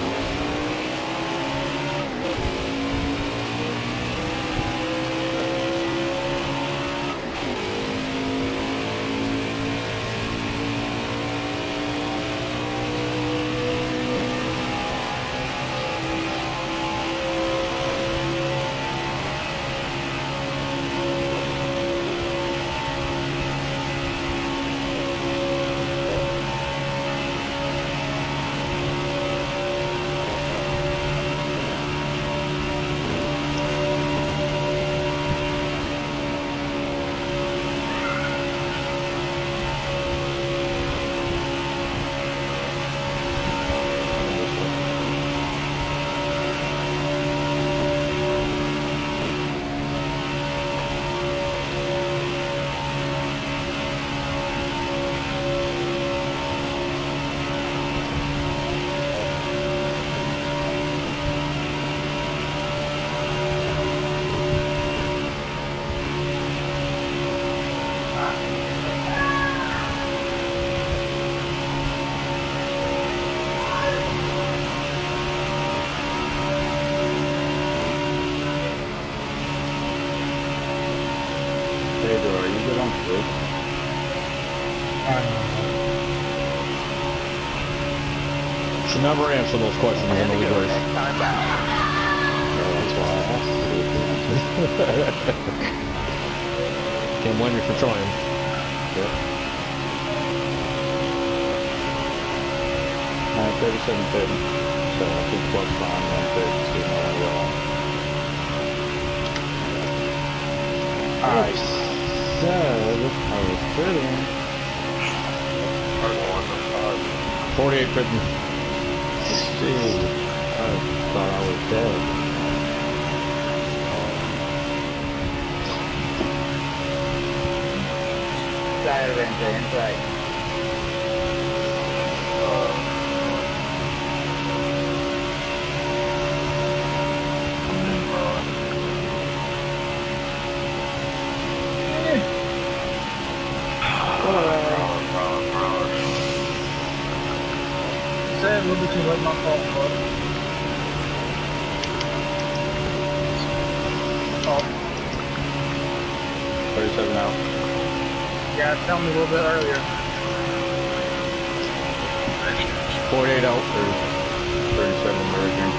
Pedro, are you good on foot?
Should never answer those questions in the league race.
Next time back.
That's why I asked you if you answered.
Can't blame you for trying.
Yep. 37.30. So I think plus behind 132 now. I said I was kidding.
48.50.
Dude, I thought I was dead.
Inside, Renzo, inside.
Say a little bit too late, my fault, bud. Oh,
37 out.
yeah, tell me a little bit earlier.
48 out.
37 merging.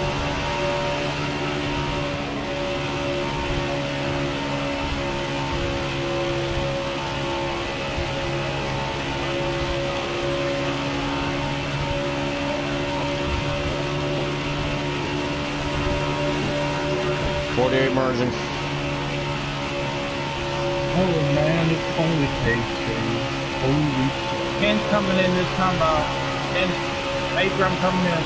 Merging.
Oh man, it's only K2. Holy shit. Ken's coming in this time out. Ken, Abram coming in.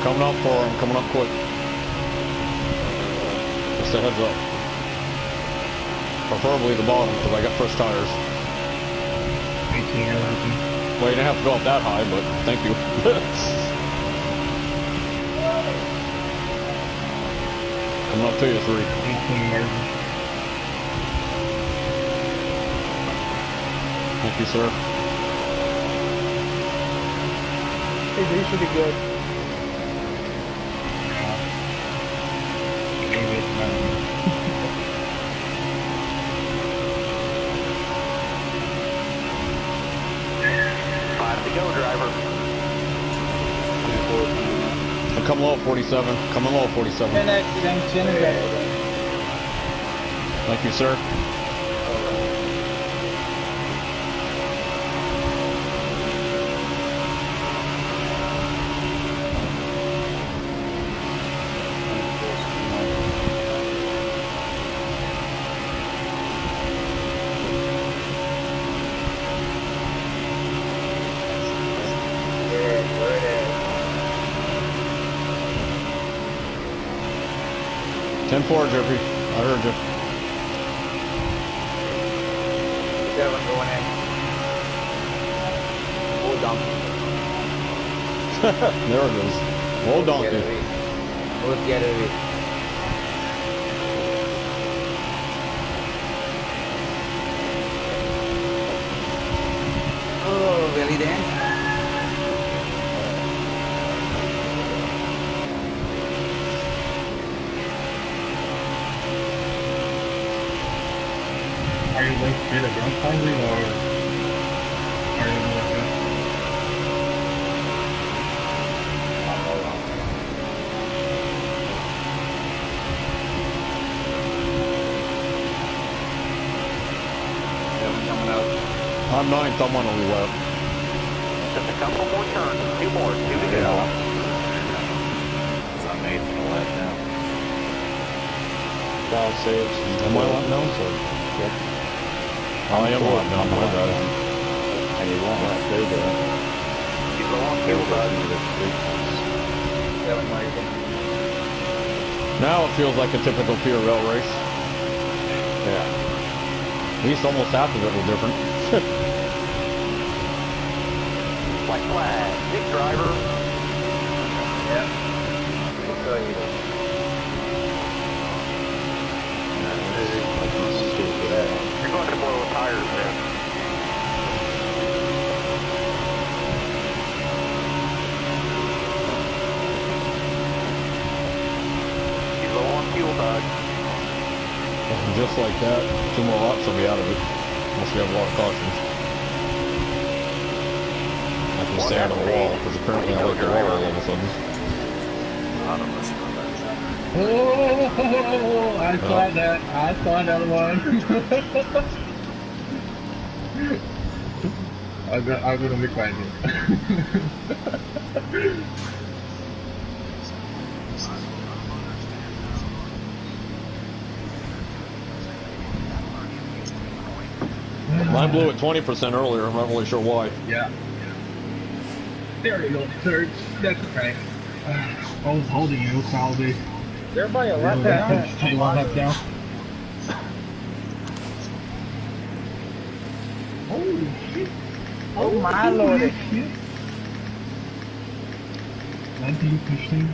Coming up for him, coming up quick. Just a heads up. Preferably the bottom, because I got fresh tires.
18 everything.
Well, you didn't have to go up that high, but thank you. Coming up to you, 3.
18 merging.
Thank you, sir.
Hey, these should be good.
Five to go, driver.
Come low, 47. Coming low, 47.
10 accident, 10 accident.
Thank you, sir. 10-4, Jerpy. I heard you.
That one going in. Oh, donkey.
There it is. Whoa, donkey.
Both get away. Oh, belly dance.
Are you like straight up drunk hungry or are you like that?
Coming out.
I'm 9th. I'm on only lap.
Just a couple more turns. 2 more. 2 to go.
I'm 8th in the lap now.
God saves.
Am I lap now?
Yep.
I am lap now. My bad.
And you won't let go there.
He's low on fuel, bud.
Now it feels like a typical PRL race.
Yeah.
At least almost half of it was different.
White flag. Big driver. You're going to blow tires there. He's low on fuel, bud.
And just like that, 2 more laps will be out of it. Unless we have a lot of cautions. I can stay out of the wall, because apparently I like the wall all of a sudden.
Oh, I saw that. I saw that one. I'm gonna be quiet here.
Mine blew at 20% earlier. I'm not really sure why.
Yeah. There we go. Third. That's okay. I was holding you probably.
Everybody a lap down.
Take one lap down. Holy shit.
Oh my lord.
Shit. 19%.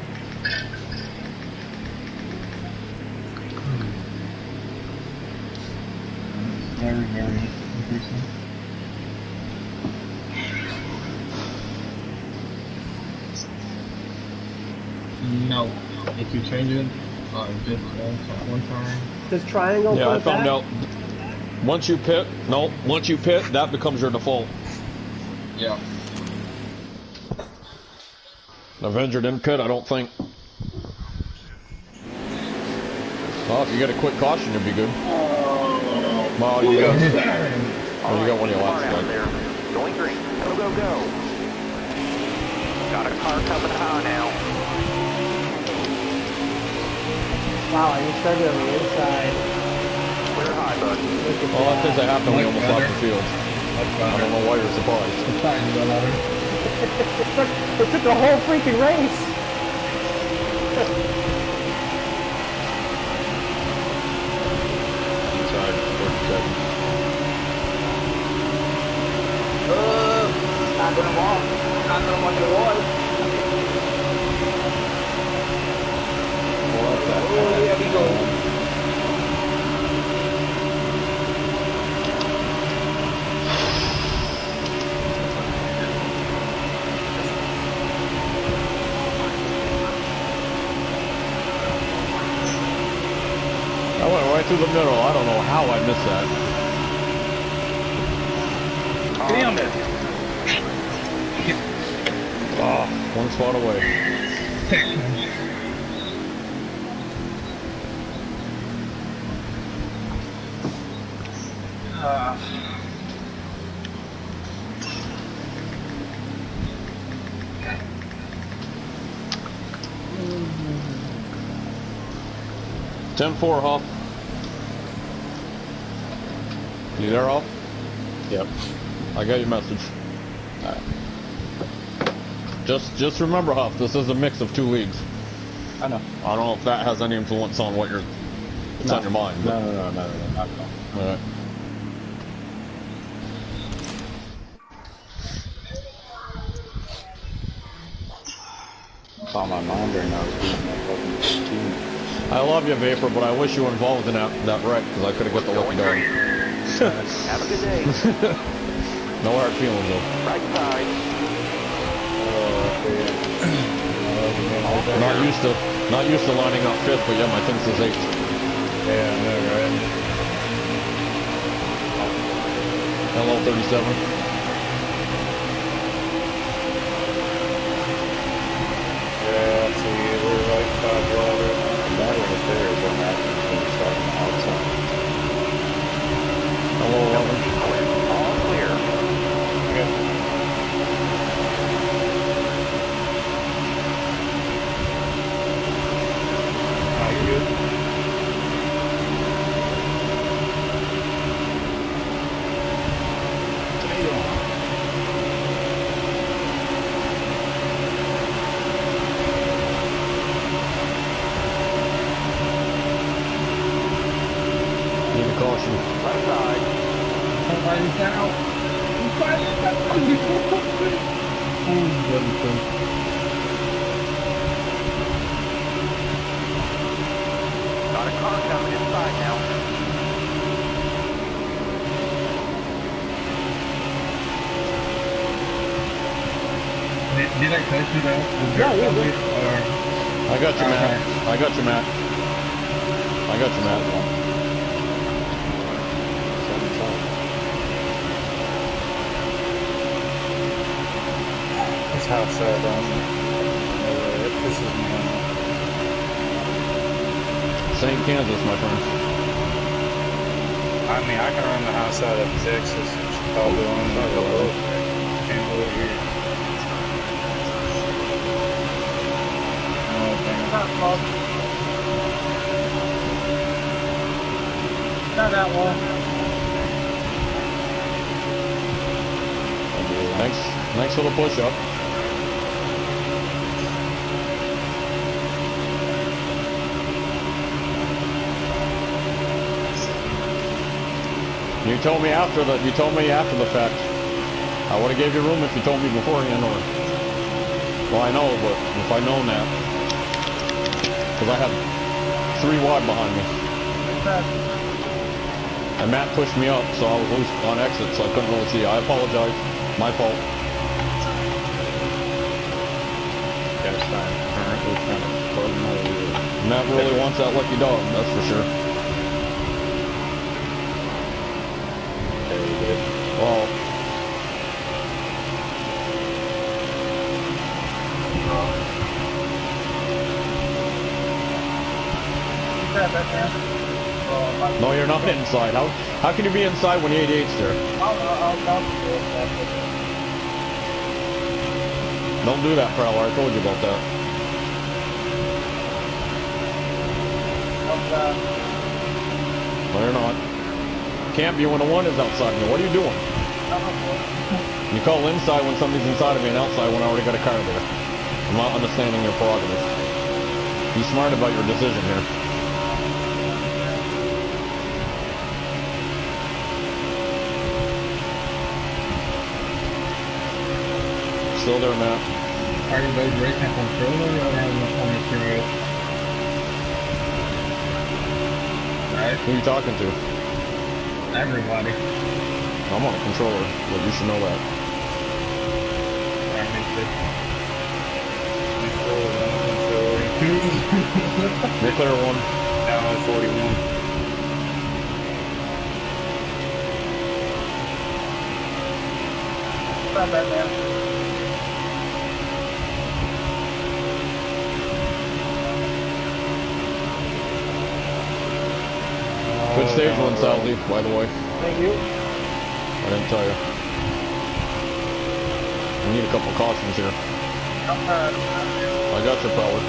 Very, very interesting. No. If you change it, just one time.
Does triangle
Yeah, I
put
found
that?
out. Once you pit, that becomes your default.
Yeah.
Avenger didn't pit, I don't think. Well, if you get a quick caution, you'll be good. Well, you got, well, you got one of your laps
Out
left.
there. Going green. Go, go, go. Got a car coming high now.
Wow, I just started on the inside.
Clear high, bud.
Look at
Well, that's because
that.
it happened when we almost left the field.
That's
I don't know why you're surprised.
It's fine, you got louder.
It took the whole freaking race.
Inside 30 seconds.
Not gonna walk. Not gonna walk the wall.
Well, that's that.
Oh, here we go.
I went right through the middle. I don't know how I missed that.
Damn it!
Oh, one spot away. Ten four, Huff. You there, Huff?
Yep.
I got your message. Just remember, Huff, this is a mix of 2 leagues.
I know.
I don't know if that has any influence on what you're. It's on your mind. But...
No, not at all.
Alright.
It's on my mind right now. It's beating that fucking team.
I love you, Vapor, but I wish you were involved in that wreck because I could have got the lucky dog.
Have a good day.
No hard feelings though.
Right side.
Not used to lining up fifth, but yeah, my thing says eighth.
Yeah, I know, right?
Hello, 37.
Yeah, see, we're like 5 water. That right there is what happens when you start on the outside.
Hello, 11.
All clear.
Okay. Oh, you're good.
Need a caution.
Right side.
Somebody's out. Somebody's out.
Got a car coming inside now.
Did I touch you though?
Yeah, yeah.
I got you, Matt. I got you, Matt. I got you, Matt.
That's how sad it pisses me off.
St. Kansas, my friend.
I mean, I can run the house out of Texas, Chicago, and can't do it here. Oh,
Not that one.
Thanks for the push-up. You told me after the fact. I would have gave you room if you told me beforehand, or well, I know, but if I'd known that, because I had 3 wide behind me, and Matt pushed me up, so I was loose on exit, so I couldn't really see. I apologize, my fault.
That's fine. Currently kind of pulling my wheel.
Matt really wants that lucky dog, that's for sure.
Very good.
Well, no, you're not inside. How can you be inside when the 88's there? Don't do that, Prowler. I told you about that. No, you're not. Can't be when the 1 is outside me. What are you doing? You call inside when somebody's inside of me and outside when I already got a car there. I'm not understanding your prerogative. Be smart about your decision here. Still there, Matt.
Are you guys racing controller or on the steering? Right?
Who are you talking to?
Everybody.
I'm on a controller, but you should know that.
Alright, makes it.
You're clear 1.
Down on 41.
Not bad, man.
Good stage 1, Sally, by the way.
Thank you.
I didn't tell you. We need a couple cautions here. I got your power.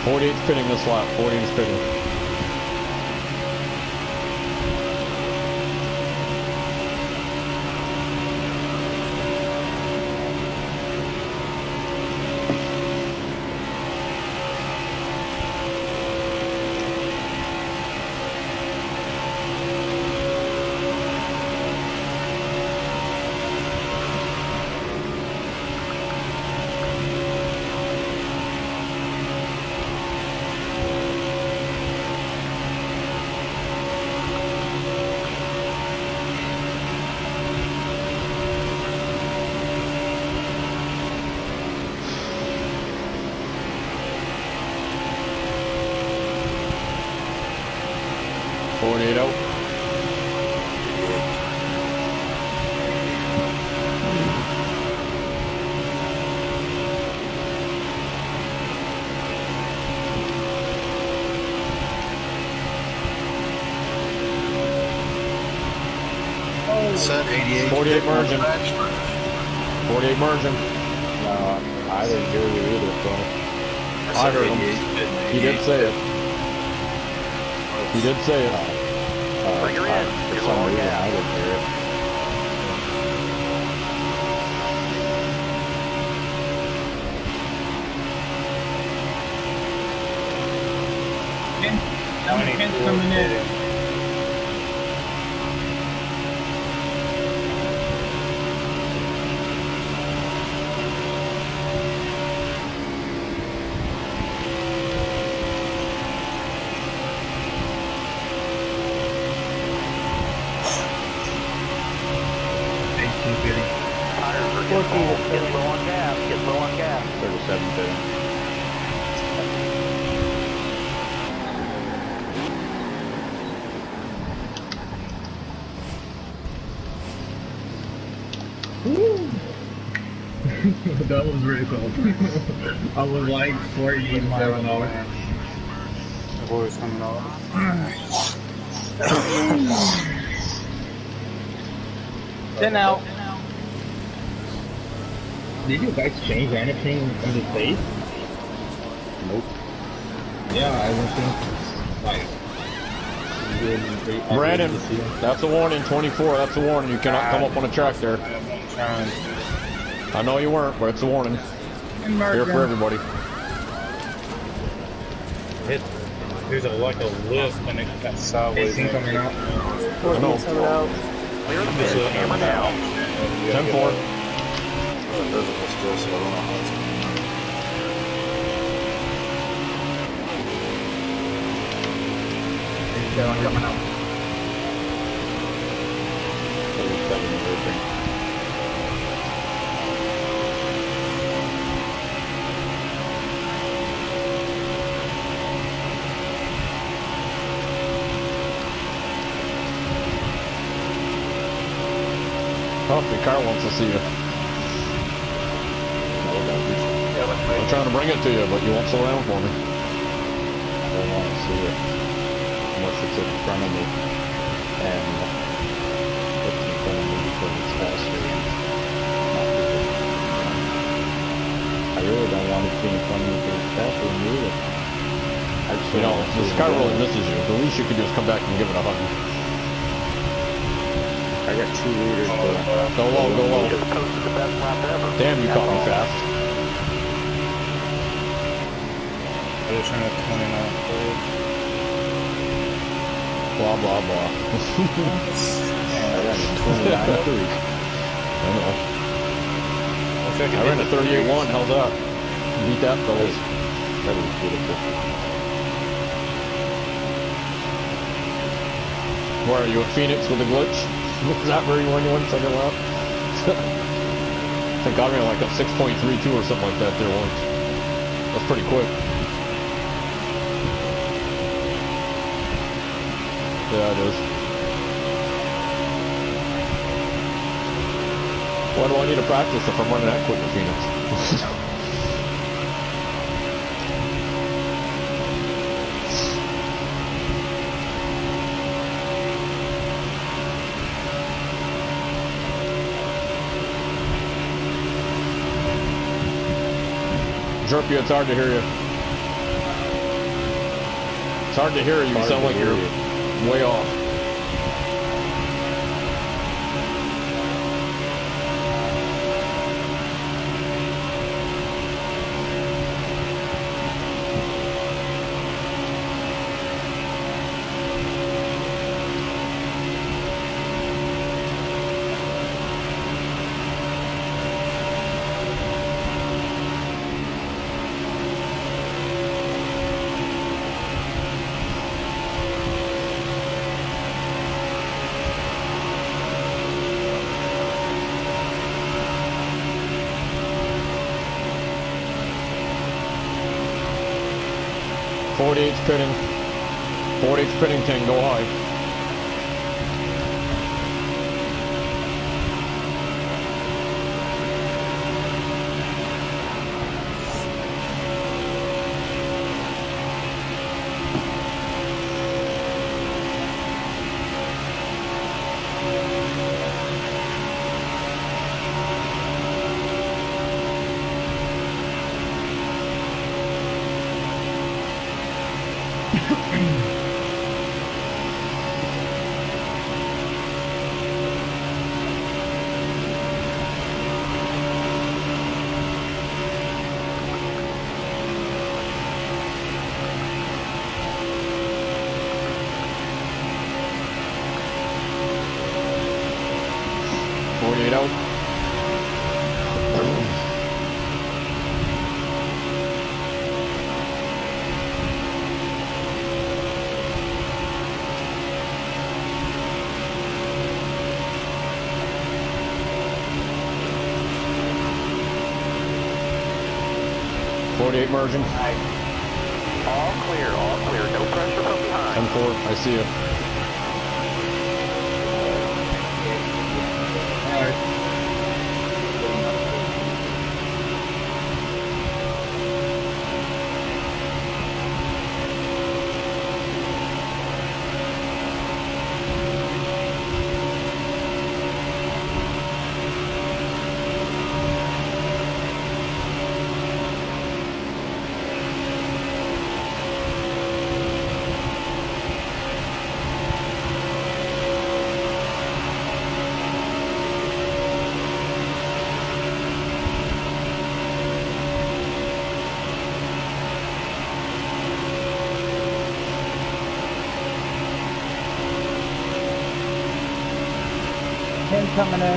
.48's pitting this lap. 48's pitting. 48 out.
Set 88.
48 merging. 48 merging.
No, I didn't hear you either, Phil.
I heard him. He did say it. He did say it.
Bring her in.
For
You're
some
low on
reason,
gas.
I didn't hear it.
Coming in.
Tires are getting low. Get low on gas. Get low on gas.
37 fitting.
That was really cool. I was like 48 miles an hour.
The boys coming out.
Then out. Did you guys change anything in the face?
Nope.
Yeah, I don't think like
Brandon, that's a warning. 24, that's a warning. You cannot come up on a track there. I know you weren't, but it's a warning. Here for everybody.
There's like a lift and it got sideways.
coming out.
14's coming out.
Clear the pit. Hammer down.
10-4.
Visible still, so I don't know how it's
Coming out.
37 merging.
Humphrey, Carl wants to see you. I'm trying to bring it to you, but you won't slow down for me.
I don't want to see it unless it's in front of me and it's in front of me because it's faster. I really don't want it to be in front of me because it's faster than you either. I just
You know,
don't want to
this
see
car
it.
really misses you. The least you could do is come back and give it a hug.
I got 2 liters, but
Go low, go low.
Just posted the best lap ever.
Damn, you caught me fast.
I just trying to 29.
Blah, blah, blah.
I got a 29.3.
I know. I ran a 38-1. How's that? Beat that, fellas.
That was beautiful.
Where are you, at Phoenix with a glitch? Is that where you were when you went second lap? I think I ran like a 6.32 or something like that there once. That's pretty quick. Yeah, it is. Why do I need to practice if I'm running that quick in Phoenix? Jerpy, it's hard to hear you. It's hard to hear you. You sound like you're way off. Pitting. 48's pitting 10, go high. out. Merging.
All clear, no pressure from behind.
10-4, I see you.
Alright.
Coming in.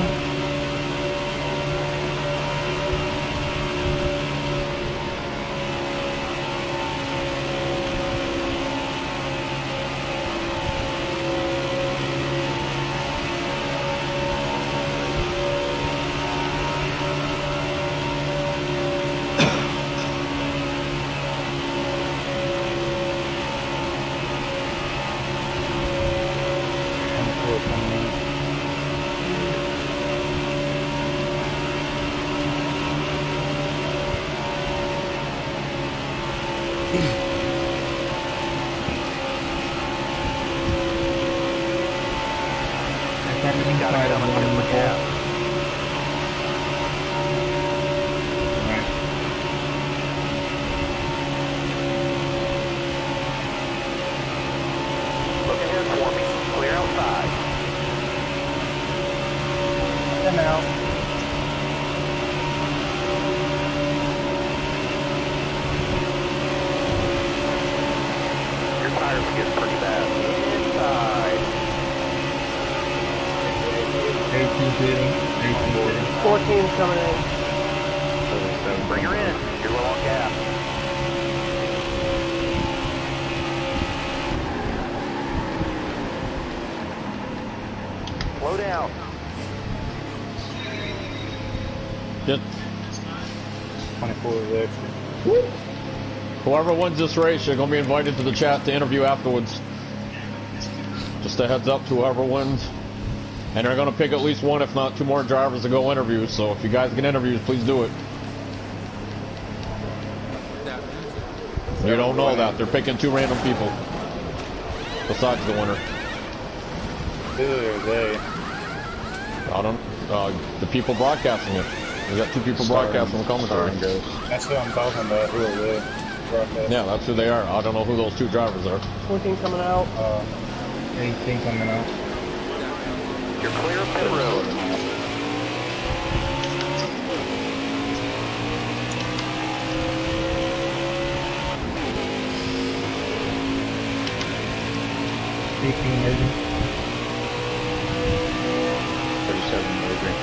Coming in.
Bring her in. You're low on gas. Slow down.
Good.
24 is extra.
Whoever wins this race, you're going to be invited to the chat to interview afterwards. Just a heads up to whoever wins. And they're going to pick at least one, if not two more drivers to go interview. So if you guys get interviews, please do it. You don't know that. They're picking two random people. Besides the winner.
Who are they?
I don't... the people broadcasting it. We got two people broadcasting the commentary.
That's who I'm talking about. Who are they?
Yeah, that's who they are. I don't know who those two drivers are.
14 coming out.
18 coming out.
You're clear of pit road.
Merging.
37 merging.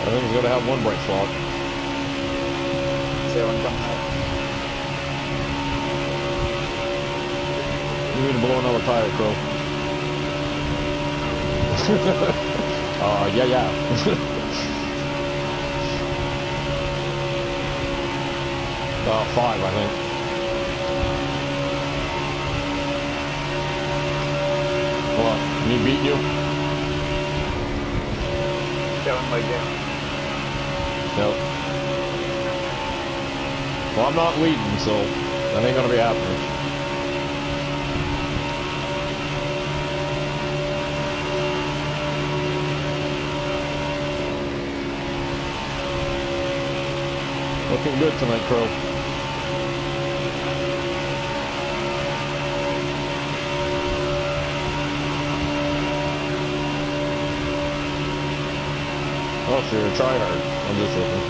I think he's going to have one bright spot.
7 coming out.
You need to blow another tire, Crow. Yeah. 5, I think. What? Me beating you?
7 like that.
Nope. Well, I'm not leading, so that ain't gonna be happening. Looking good tonight, Crow. Oh, so you're a tryhard. I'm just joking.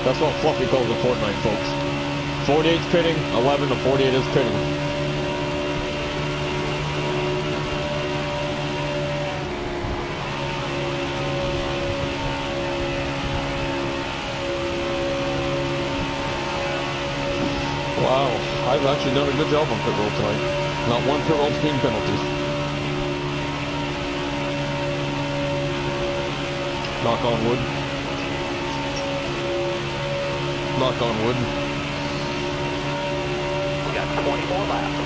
That's what Fluffy calls a Fortnite, folks. 48's pitting, 11 to 48 is pitting. Wow, I've actually done a good job on pit roll tonight. Not one pit roll being penalties. Knock on wood. Knock on wood.
We got 24 laps.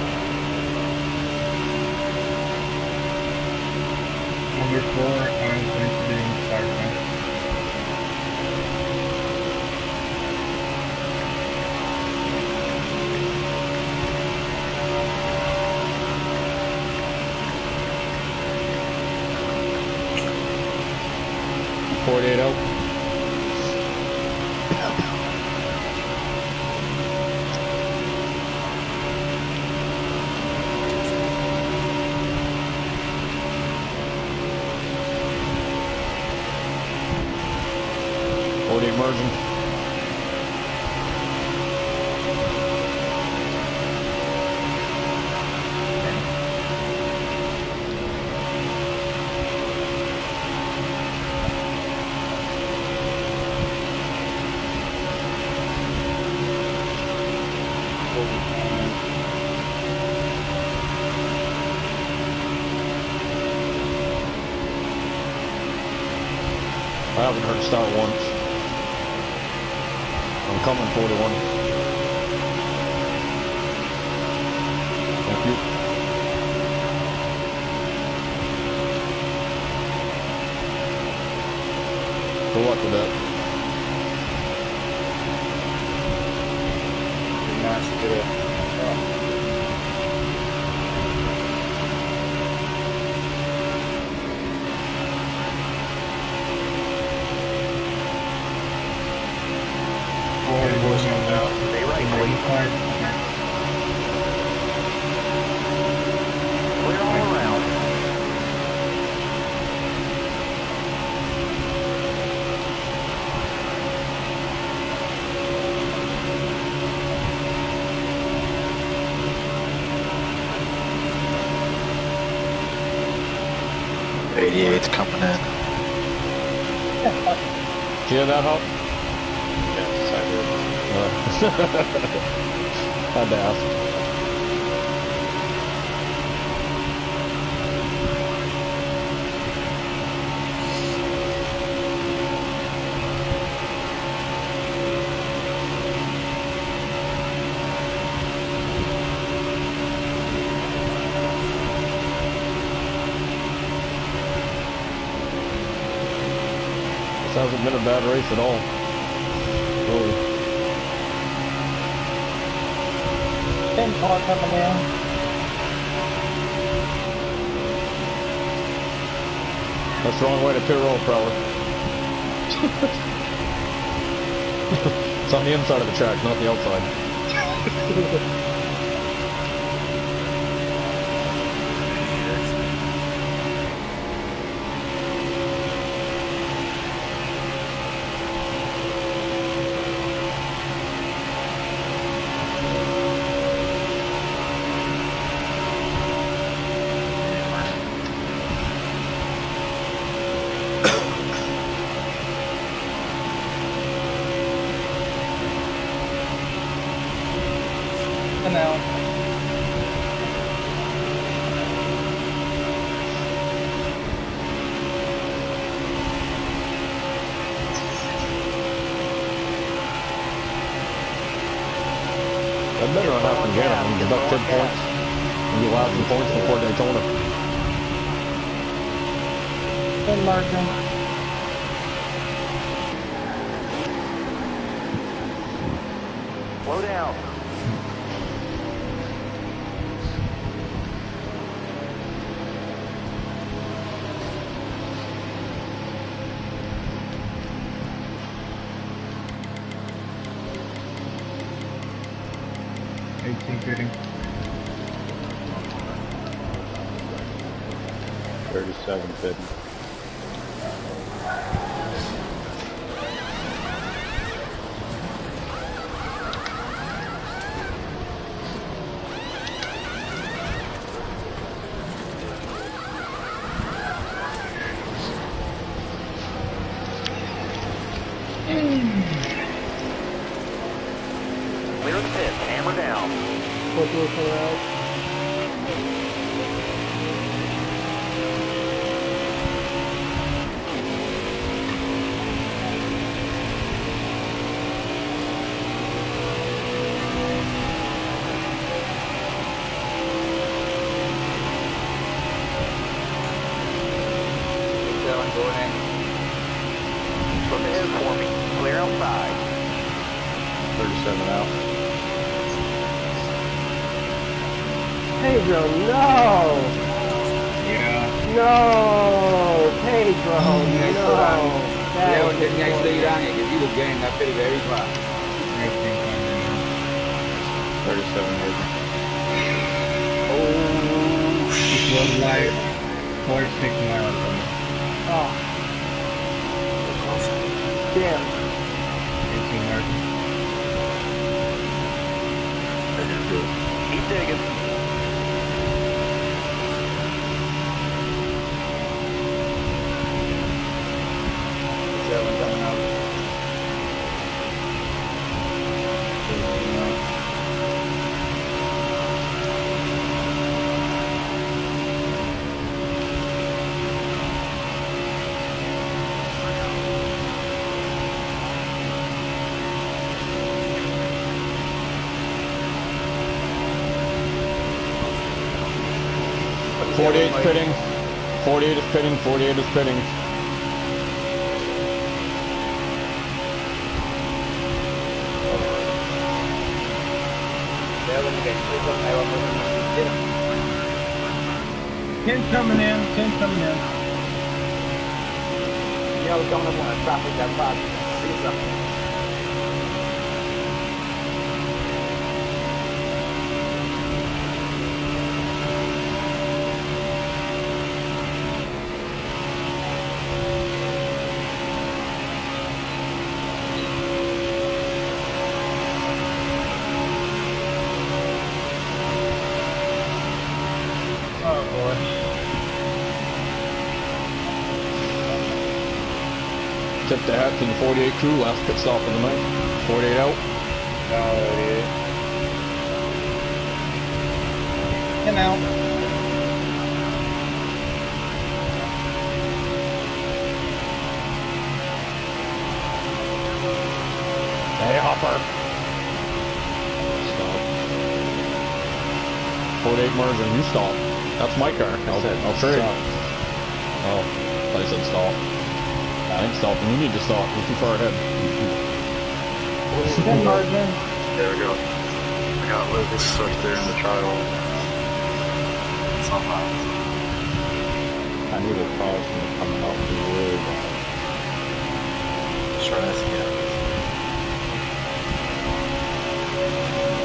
Number 4 on Thanksgiving start time.
.48 out. Margin. I haven't heard start once. I'm coming 41. Thank you. Good luck with that.
Nice to do.
Stay right, please. Clear all around.
.88's coming in.
Do you hear that, Hop?
Yes, I did.
Had to ask. This hasn't been a bad race at all. Really.
10 car coming in.
That's the wrong way to pit roll, Prowler. It's on the inside of the track, not the outside.
And out.
That better not happen again. I'm going to deduct 10 points. And you allow some points before Daytona.
10 margin.
Slow down.
18 fitting.
37 fitting.
Clear the pits. Hammer down.
What do we come out?
Going in.
Look ahead for me. Clear outside.
37 out.
Pedro, no!
Yeah.
No! Pedro, no! That
Yeah,
was
when didn't I stay
disappointing.
down here? Because he was getting that pretty very far.
37 hit.
This was like 46 miles from me.
Oh. Damn.
18 margin.
Keep digging.
Seven coming out.
48 is pitting. 48 is pitting. 48 is pitting.
Ken's coming in. Ken's coming in.
You know, coming up on a traffic that fast, you can see something.
Oh boy.
Tip the hat to the 48 crew. Last pit stop of the night. 48 out.
Him out.
Hey, Hopper. Stop. 48 margin. You stop. That's my car. I'll trade. Oh, I said stop. I ain't stopping. You need to stop. You're too far ahead.
10 margin.
There we go. I got Lucas stuck there in the trial. Somehow.
I need a caution coming off the wood.
Let's try this again.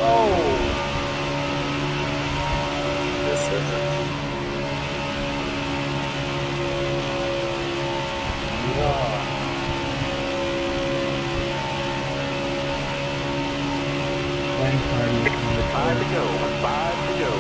Oh!
This isn't.
Five to go. 5 to go.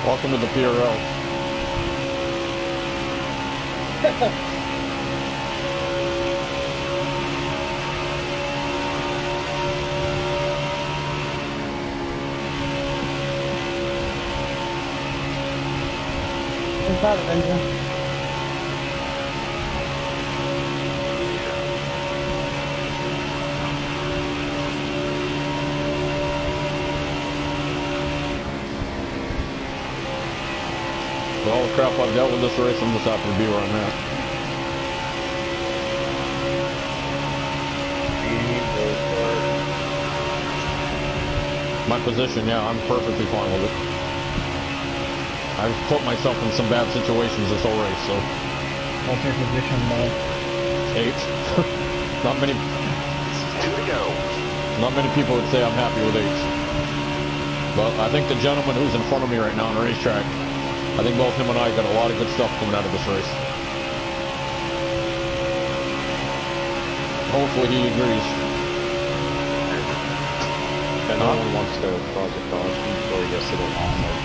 Welcome to the PRL.
Inside of engine.
For all the crap I've dealt with this race, I'm just happy to be where I'm at. My position, yeah, I'm perfectly fine with it. I've put myself in some bad situations this whole race, so.
What's your position, Mo?
8. Not many.
2 to go.
Not many people would say I'm happy with 8. But I think the gentleman who's in front of me right now on the racetrack, I think both him and I got a lot of good stuff coming out of this race. Hopefully he agrees.
And no one wants to cause a caution before he gets to the lawnmower.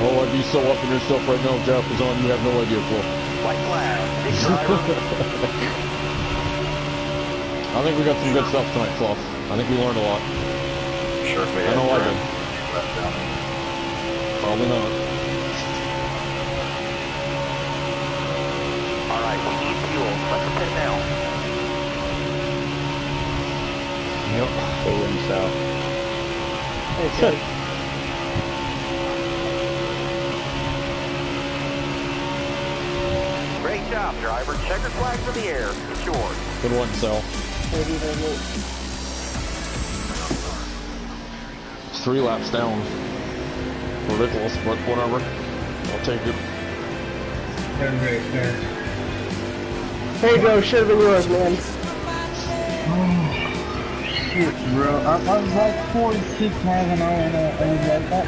Oh, I'd be so up in yourself right now if Jeff was on, you have no idea, Flo.
White flag. Big driver.
I think we got some good stuff tonight, Fluff. I think we learned a lot.
Sure, if we
I
had
know I
Brad
did.
left down here.
Probably not.
Alright, we need fuel. Let's pit now.
Yep.
Go in south.
Okay.
Great job, driver. Checker flags in the air. It's yours.
Good one, Sal.
Thank you very much.
3 laps down. Ridiculous, but whatever. I'll take it.
Pedro, should have been yours, man.
Shit, bro. I was like 46 miles an hour and I was like that.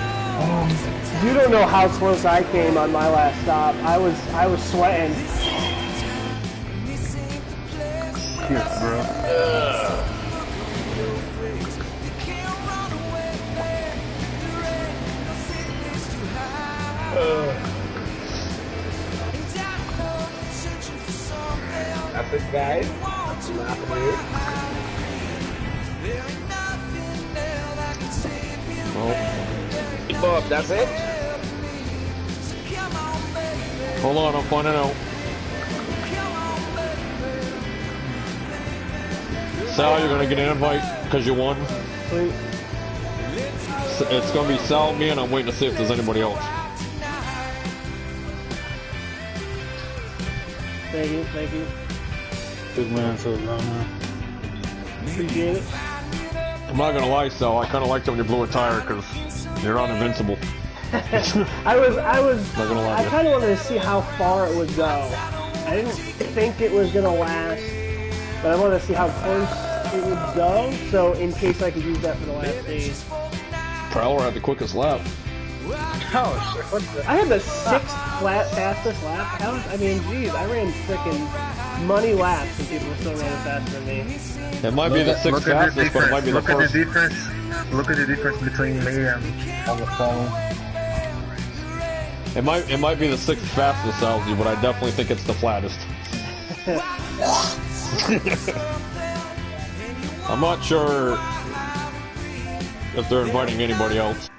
You don't know how close I came on my last stop. I was sweating.
Shit, bro.
That's it, guys.
Well,
That's it?
hold on, I'm finding out. Sal, you're gonna get an invite because you won.
Sweet.
It's gonna be Sal, me, and I'm waiting to see if there's anybody else.
Thank you, thank you.
Good man, so long.
Appreciate it.
I'm not gonna lie, Sal, I kinda liked it when you blew a tire because you're not invincible.
I
Not gonna lie to you.
kind of wanted to see how far it would go. I didn't think it was gonna last, but I wanted to see how close it would go. So in case I could use that for the last stage.
Prowler had the quickest lap.
Oh, shit. What the?
I had the 6th fastest lap. I mean, geez, I ran freaking money laps and people were still running faster than me.
It might be the 6th fastest, but it might be the first.
Look at the difference between me and on the phone.
It might be the 6th fastest, Salzy, but I definitely think it's the flattest. I'm not sure if they're inviting anybody else.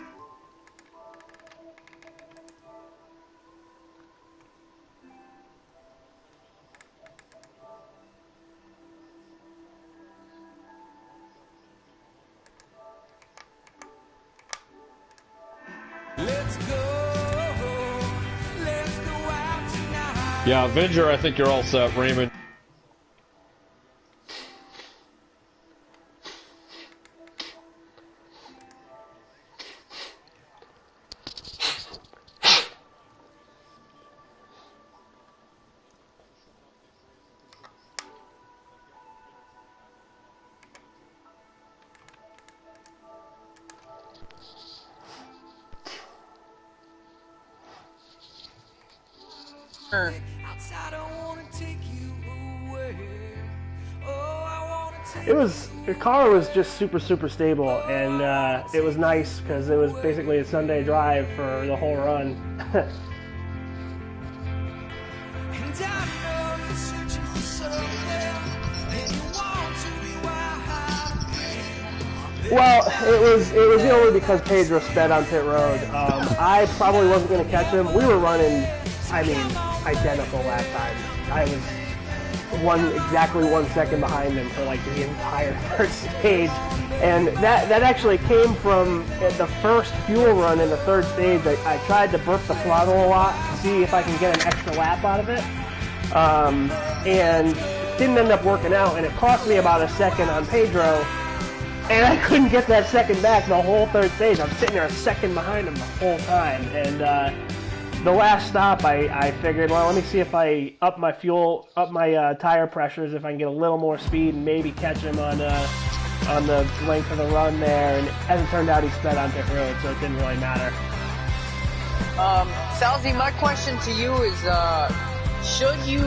Yeah, Avenger, I think you're all set, Raymond.
The car was just super stable, and it was nice because it was basically a Sunday drive for the whole run. Well, it was only because Pedro sped on pit road. I probably wasn't going to catch him. We were running, I mean, identical lap times. exactly 1 second behind him for like the entire third stage. And that actually came from the first fuel run in the third stage. I tried to burp the throttle a lot to see if I can get an extra lap out of it. And didn't end up working out, and it cost me about a second on Pedro, and I couldn't get that second back the whole third stage. I'm sitting there a second behind him the whole time, and the last stop, I figured, well, let me see if I up my tire pressures, if I can get a little more speed and maybe catch him on the length of the run there, and as it turned out, he sped on pit road, so it didn't really matter.
Salzy, my question to you is, should you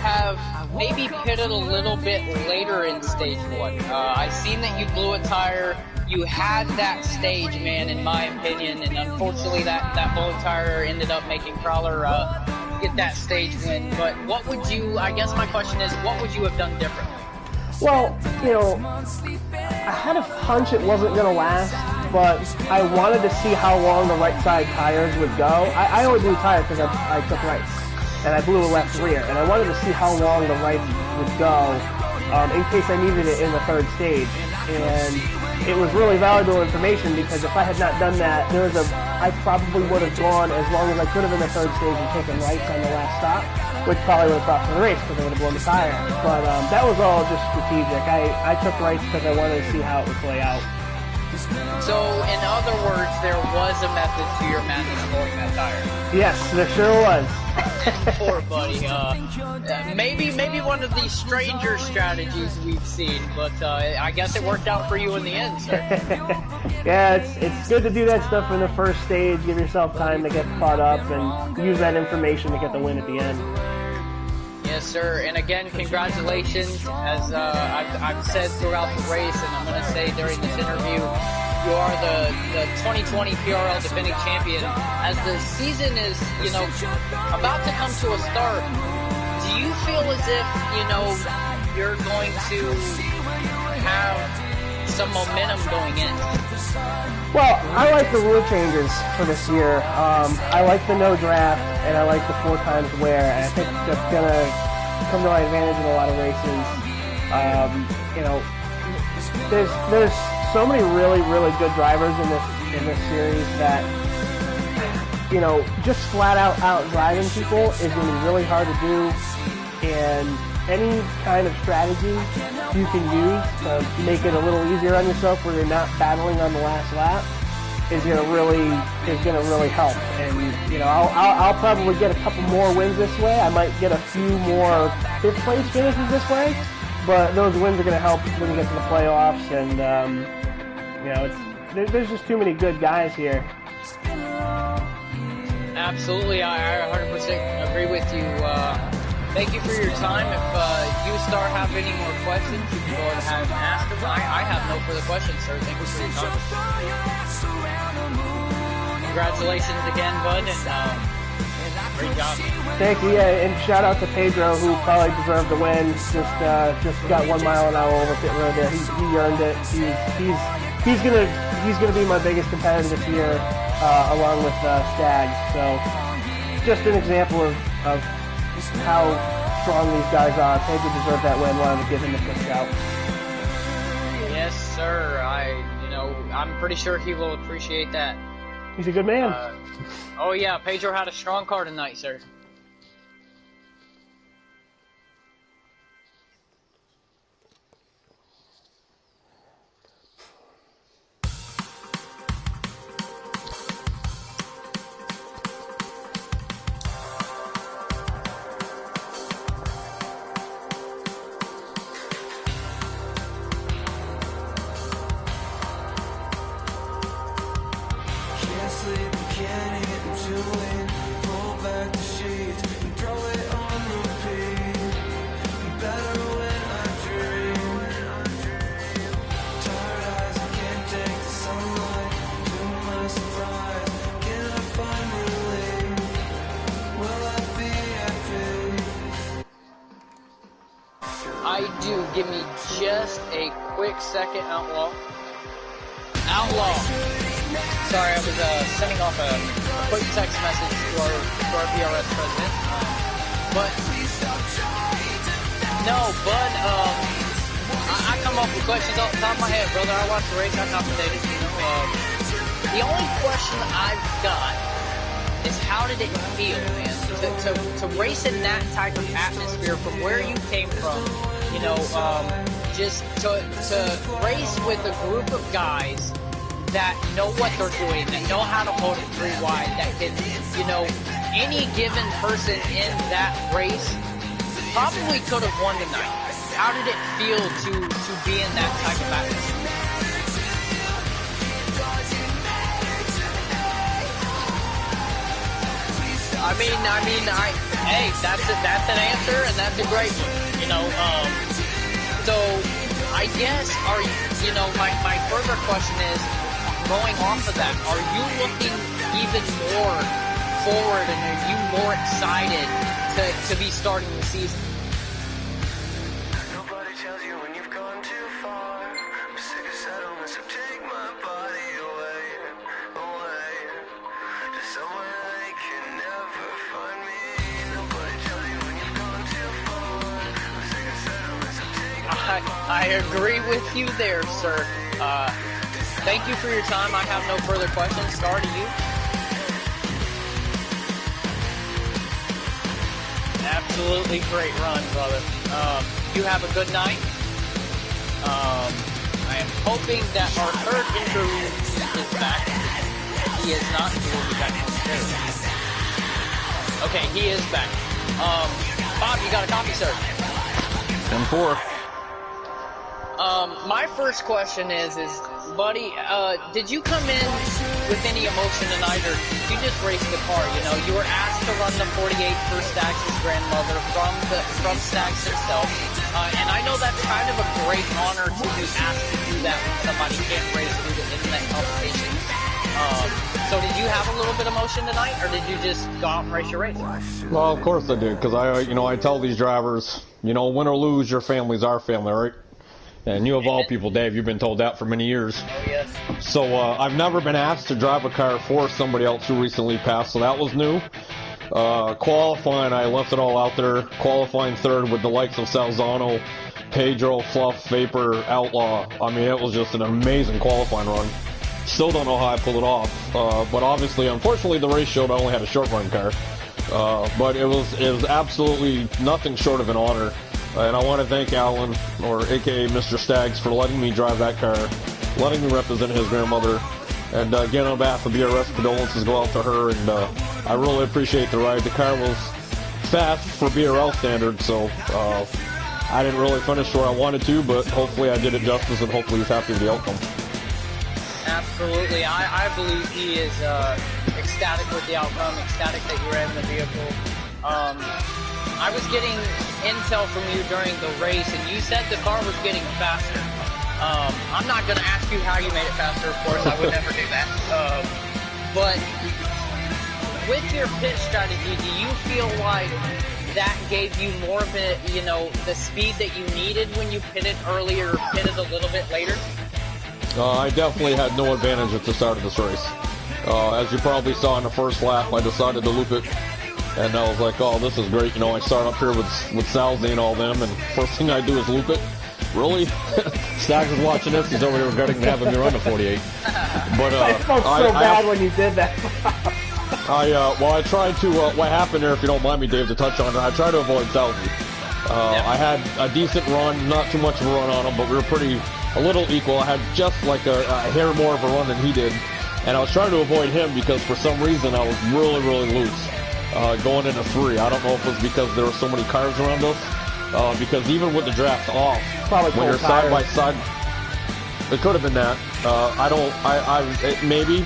have maybe pitted a little bit later in stage 1? I seen that you blew a tire. You had that stage, man, in my opinion, and unfortunately that blown tire ended up making Crawler get that stage win. But what would you, I guess my question is, what would you have done differently?
Well, you know, I had a hunch it wasn't going to last, but I wanted to see how long the right side tires would go. I only blew tires because I took rights, and I blew a left rear, and I wanted to see how long the right would go in case I needed it in the third stage. And it was really valuable information because if I had not done that, I probably would have gone as long as I could have in the third stage and taken rights on the last stop, which probably would have cost me the race because I would have blown the tire. But that was all just strategic. I took rights because I wanted to see how it would play out.
So, in other words, there was a method to your madness blowing that tire.
Yes, there sure was.
Poor buddy. Maybe one of these stranger strategies we've seen, but I guess it worked out for you in the end, sir.
Yeah, it's good to do that stuff in the first stage. Give yourself time to get caught up and use that information to get the win at the end.
Yes, sir. And again, congratulations. As I've said throughout the race, and I'm going to say during this interview, you are the 2020 PRL defending champion. As the season is, about to come to a start, do you feel as if, you're going to have some momentum going in?
Well, I like the rule changes for this year. I like the no draft, and I like the 4 times wear, and I think that's going to come to my advantage in a lot of races. There's so many really, really good drivers in this series that, just flat out driving people is going to be really hard to do, and any kind of strategy you can use to make it a little easier on yourself where you're not battling on the last lap is gonna really help. And I'll probably get a couple more wins this way. I might get a few more 5th place finishes this way, but those wins are gonna help when you get to the playoffs. And there's just too many good guys here.
Absolutely, I 100% agree with you. Thank you for your time. If you start having any more questions, you can go ahead and ask them. I have no further questions, sir. Thank you for your time. Congratulations again, bud, and great job.
Thank you, yeah, and shout out to Pedro, who probably deserved the win. Just got 1 mile an hour over pit road there. He earned it. He's gonna be my biggest competitor this year, along with Stag. So just an example of how strong these guys are. Pedro deserved that win. Wanted to give him a quick shout.
Yes, sir. I'm pretty sure he will appreciate that.
He's a good man.
Oh yeah, Pedro had a strong car tonight, sir. Give me just a quick second, Outlaw. Sorry, I was sending off a quick text message to our PRS president. But No, Bud, I come up with questions off the top of my head, brother. I watch the race, I commentated. The only question I've got is how did it feel, man, to race in that type of atmosphere from where you came from, you know, just to race with a group of guys that know what they're doing, that know how to hold it 3 wide, that can, you know, any given person in that race probably could have won tonight. How did it feel to be in that type of atmosphere? Hey, that's an answer, and that's a great one. You know, so I guess my further question is, going off of that, are you looking even more forward, and are you more excited to be starting the season?
Nobody tells you when you've gone too far. I'm sick of settlements, so take my body away to somewhere they can never find me. Nobody tells you when you've gone too far. I'm sick of settlements, so take my
I agree with you there, sir. Thank you for your time. I have no further questions. Star, to you. Absolutely great run, brother. You have a good night. I am hoping that our third interview is back. He is not. He will be back momentarily. Okay, he is back. Bob, you got a copy, sir?
10-4.
My first question is, buddy, did you come in with any emotion tonight, or did you just race the car? You know, you were asked to run the 48 for Stags' grandmother from Stags himself, and I know that's kind of a great honor to be asked to do that when somebody can't race through the internet competition. So did you have a little bit of emotion tonight, or did you just go out and race your race?
Well, of course I did, because I tell these drivers, win or lose, your family's our family, right? And you of all people, Dave, you've been told that for many years.
Oh, yes.
So I've never been asked to drive a car for somebody else who recently passed, so that was new. Qualifying, I left it all out there. Qualifying third with the likes of Salzano, Pedro, Fluff, Vapor, Outlaw. I mean, it was just an amazing qualifying run. Still don't know how I pulled it off. But obviously, unfortunately, the race showed I only had a short run car. But it was absolutely nothing short of an honor. And I want to thank Alan, or AKA Mr. Staggs, for letting me drive that car, letting me represent his grandmother. And again, on behalf of BRS, condolences go out to her, and I really appreciate the ride. The car was fast for BRL standards, so I didn't really finish where I wanted to, but hopefully I did it justice, and hopefully he's happy with the outcome.
Absolutely. I believe he is ecstatic with the outcome, ecstatic that you ran the vehicle. I was getting intel from you during the race, and you said the car was getting faster. I'm not going to ask you how you made it faster, of course. I would never do that. But with your pit strategy, do you feel like that gave you more of it, the speed that you needed when you pitted earlier, or pitted a little bit later?
I definitely had no advantage at the start of this race. As you probably saw in the first lap, I decided to loop it. And I was like, oh, this is great. I start up here with Salzy and all them, and first thing I do is loop it. Really? Staggs is watching this. He's over here regretting having me run the 48. But
I felt so bad when you did that.
I tried to, what happened there, if you don't mind me, Dave, to touch on it, I tried to avoid Salzy. I had a decent run, not too much of a run on him, but we were a little equal. I had just like a hair more of a run than he did. And I was trying to avoid him because for some reason I was really, really loose. Going into 3. I don't know if it was because there were so many cars around us. Because even with the draft off, when you're side by side, it could have been that. Maybe,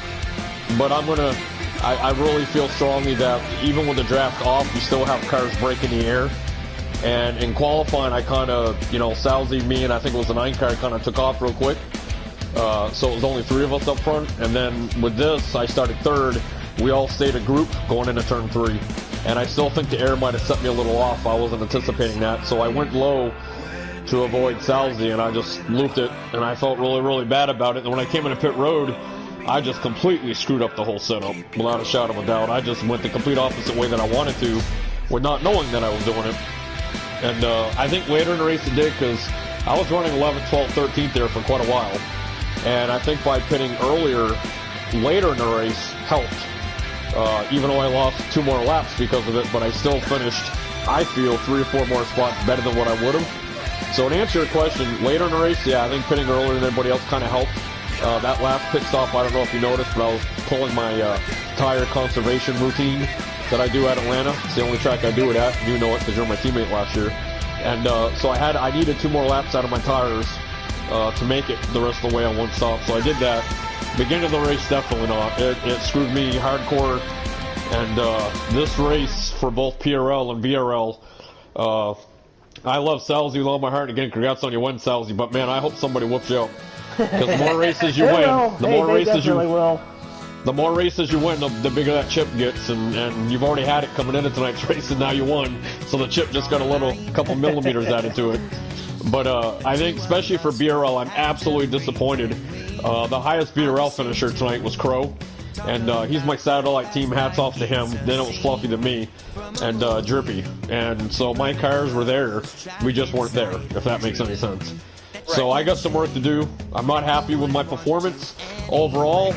but I really feel strongly that even with the draft off, you still have cars breaking the air. And in qualifying, I kind of, Salzy, me, and I think it was the 9 car kind of took off real quick. So it was only 3 of us up front. And then with this, I started third. We all stayed a group going into turn 3. And I still think the air might have set me a little off. I wasn't anticipating that. So I went low to avoid Salzy, and I just looped it. And I felt really, really bad about it. And when I came into pit road, I just completely screwed up the whole setup, without a shadow of a doubt. I just went the complete opposite way that I wanted to, with not knowing that I was doing it. And I think later in the race it did because I was running 11th, 12th, 13th there for quite a while. And I think by pitting earlier, later in the race helped. Even though I lost 2 more laps because of it, but I still finished, I feel, 3 or 4 more spots better than what I would have. So to answer your question, later in the race, yeah, I think pitting earlier than everybody else kind of helped. That last pit stop, I don't know if you noticed, but I was pulling my tire conservation routine that I do at Atlanta. It's the only track I do it at. You know it because you're my teammate last year. And so I needed 2 more laps out of my tires to make it the rest of the way on one stop. So I did that. Beginning of the race, definitely not. It screwed me hardcore. And this race for both PRL and BRL, I love Salzy with all my heart. Again, congrats on your win, Salzy. But man, I hope somebody whoops you up. Because the more races you win, the more races you win, the bigger that chip gets. And you've already had it coming into tonight's race, and now you won. So the chip just got a couple millimeters added to it. But I think, especially for BRL, I'm absolutely disappointed. The highest BRL finisher tonight was Crow. And he's my satellite team. Hats off to him. Then it was Fluffy to me. And Drippy. And so my cars were there. We just weren't there, if that makes any sense. So I got some work to do. I'm not happy with my performance. Overall,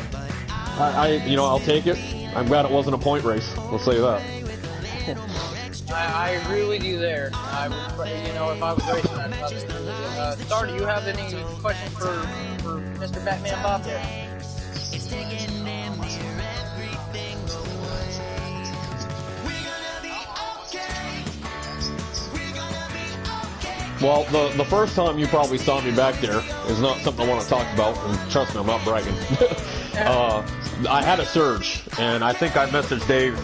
I'll take it. I'm glad it wasn't a point race. We'll say that.
I agree with you there. I would, if I was racing, I'd probably agree with you. Star, do you have any questions for Mr. Batman Bob there?
Well, the first time you probably saw me back there is not something I want to talk about, and trust me, I'm not bragging. I had a surge, and I think I messaged Dave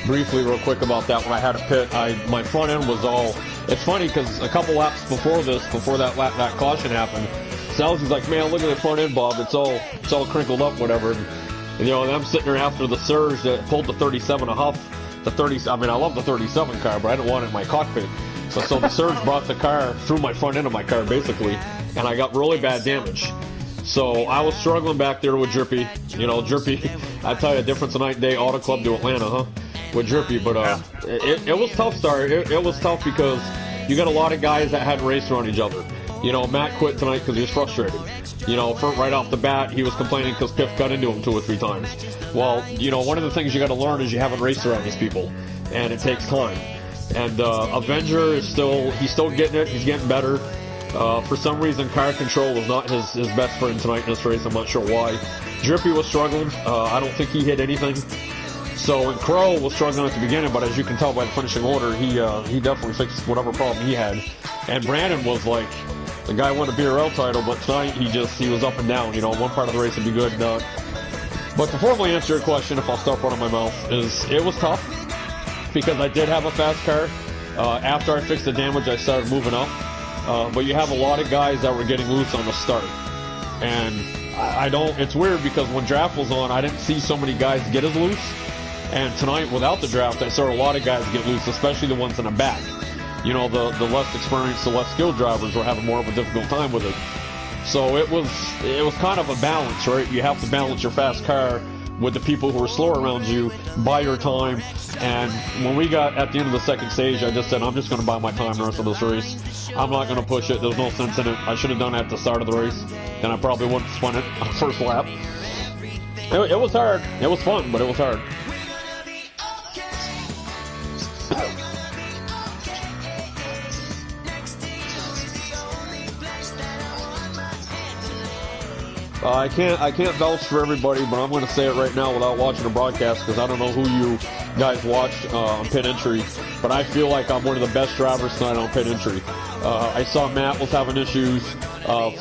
briefly real quick about that when I had a pit. My front end was all... It's funny because a couple laps before that caution happened, Salzy's like, man, look at the front end, Bob. It's all crinkled up, whatever. And I'm sitting there after the surge that pulled the 37 a huff. I love the 37 car, but I didn't want it in my cockpit. So the surge brought the car through my front end of my car, basically, and I got really bad damage. So I was struggling back there with Drippy. Drippy, I tell you, difference of night and day, Auto Club to Atlanta, huh? With Drippy, but it was tough, Star. It was tough because you got a lot of guys that hadn't raced around each other. Matt quit tonight because he was frustrated. Right off the bat, he was complaining because Piff got into him 2 or 3 times. Well, one of the things you got to learn is you haven't raced around these people, and it takes time. And Avenger is still getting it. He's getting better. For some reason, car control was not his best friend tonight in this race. I'm not sure why. Drippy was struggling. I don't think he hit anything. So, and Crow was struggling at the beginning, but as you can tell by the finishing order, he definitely fixed whatever problem he had. And Brandon was like, the guy won a BRL title, but tonight he was up and down. One part of the race would be good. But to formally answer your question, if I'll stop running my mouth, it was tough. Because I did have a fast car. After I fixed the damage, I started moving up. But you have a lot of guys that were getting loose on the start. And it's weird because when draft was on, I didn't see so many guys get as loose. And tonight, without the draft, I saw a lot of guys get loose, especially the ones in the back. The less experienced, the less skilled drivers were having more of a difficult time with it. So it was kind of a balance, right? You have to balance your fast car with the people who are slower around you, buy your time. And when we got at the end of the second stage, I just said, I'm just going to buy my time the rest of this race. I'm not going to push it. There's no sense in it. I should have done it at the start of the race. Then I probably wouldn't have spun it on the first lap. It was hard. It was fun, but it was hard. I can't vouch for everybody, but I'm going to say it right now without watching the broadcast because I don't know who you guys watched on pit entry, but I feel like I'm one of the best drivers tonight on pit entry. I saw Matt was having issues.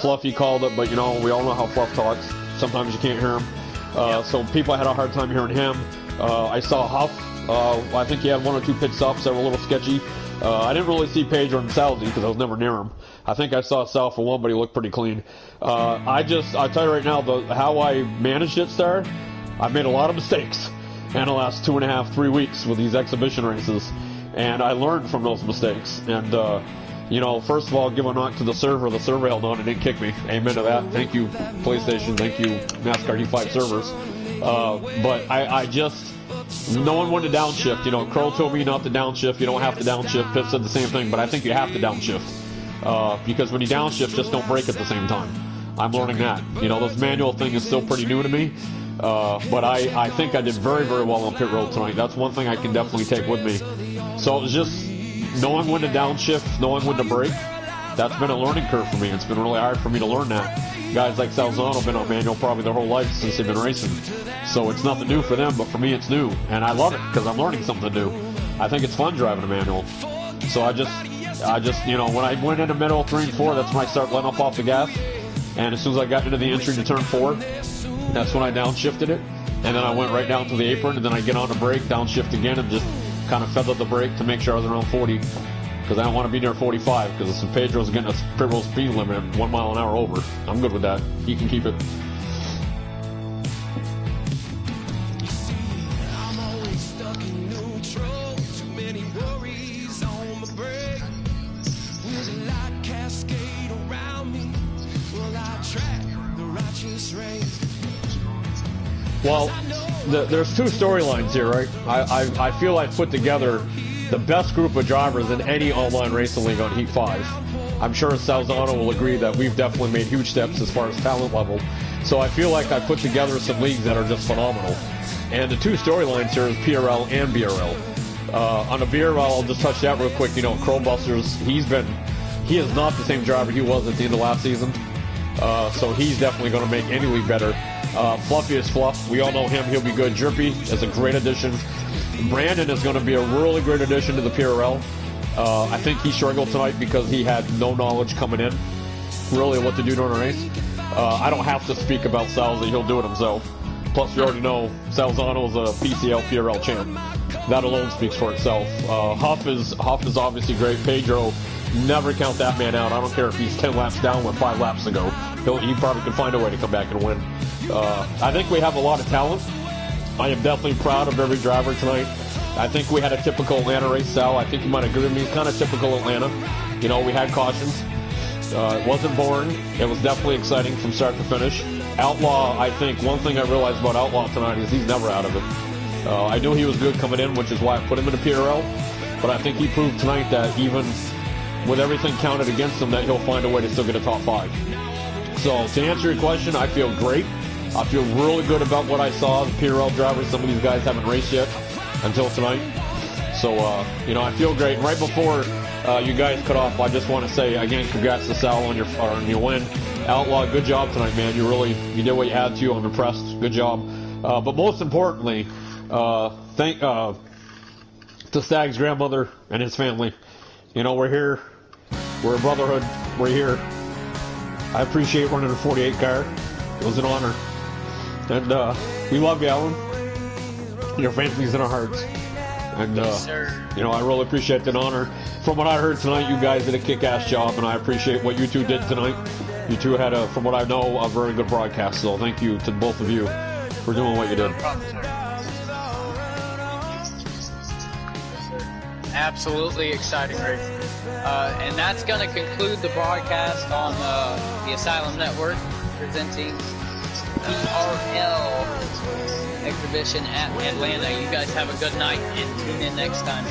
Fluffy called it, but we all know how Fluff talks. Sometimes you can't hear him. So people had a hard time hearing him. I saw Huff. I think he had 1 or 2 pit stops that were a little sketchy. I didn't really see Pedro and Salzy because I was never near him. I think I saw Sal for one, but he looked pretty clean. I'll tell you right now, how I managed it, Star, I've made a lot of mistakes in the last 2.5, 3 weeks with these exhibition races. And I learned from those mistakes. And, first of all, give a knock to the server. The server held on and didn't kick me. Amen to that. Thank you, PlayStation. Thank you, NASCAR E5 servers. But no one wanted to downshift. You know, Crow told me not to downshift. You don't have to downshift. Pitt said the same thing, but I think you have to downshift. Because when you downshift, just don't brake at the same time. I'm learning that. You know, this manual thing is still pretty new to me. But I think I did very, very well on pit road tonight. That's one thing I can definitely take with me. So it was just knowing when to downshift, knowing when to brake. That's been a learning curve for me. It's been really hard for me to learn that. Guys like Salzano have been on manual probably their whole life since they've been racing. So it's nothing new for them, but for me it's new. And I love it because I'm learning something new. I think it's fun driving a manual. So I just, you know, when I went into middle 3 and 4, that's when I started letting off the gas. And as soon as I got into the entry to turn 4, that's when I downshifted it. And then I went right down to the apron, and then I get on the brake, downshift again, and just kind of feather the brake to make sure I was around 40. Because I don't want to be near 45, because if San Pedro's getting a pit road speed limit 1 mile an hour over, I'm good with that. He can keep it. Well, there's two storylines here, right? I feel I've put together the best group of drivers in any online racing league on Heat 5. I'm sure Salzano will agree that we've definitely made huge steps as far as talent level. So I feel like I put together some leagues that are just phenomenal. And the two storylines here is PRL and BRL. On the BRL, I'll just touch that real quick. You know, Crowbusters, he is not the same driver he was at the end of last season. So he's definitely going to make any league better. Fluffy is Fluff. We all know him. He'll be good. Drippy is a great addition. Brandon is going to be a really great addition to the PRL. I think he struggled tonight because he had no knowledge coming in, really, what to do during a race. I don't have to speak about Salzy. He'll do it himself. Plus, you already know Salzano is a PCL PRL champ. That alone speaks for itself. Huff is obviously great. Pedro, never count that man out. I don't care if he's 10 laps down with 5 laps to go. He probably can find a way to come back and win. I think we have a lot of talent. I am definitely proud of every driver tonight. I think we had a typical Atlanta race, Sal. I think you might agree with me. It's kind of typical Atlanta. You know, we had cautions. It wasn't boring. It was definitely exciting from start to finish. Outlaw, I think one thing I realized about Outlaw tonight is he's never out of it. I knew he was good coming in, which is why I put him in the PRL. But I think he proved tonight that even with everything counted against him, that he'll find a way to still get a top 5. So to answer your question, I feel great. I feel really good about what I saw. The PRL drivers, some of these guys haven't raced yet until tonight. So, you know, I feel great. Right before you guys cut off, I just want to say, again, congrats to Sal on your win. Outlaw, good job tonight, man. You did what you had to. I'm impressed. Good job. But most importantly, thank to Stag's grandmother and his family. You know, we're here. We're a brotherhood. We're here. I appreciate running a 48 car. It was an honor. And we love you, Alan. Your family's in our hearts. And, you know, I really appreciate the honor. From what I heard tonight, you guys did a kick-ass job, and I appreciate what you two did tonight. You two had, from what I know, a very good broadcast. So thank you to both of you for doing what you did.
Absolutely exciting race. And that's going to conclude the broadcast on the Asylum Network, presenting PRL exhibition at Atlanta. You guys have a good night and tune in next time.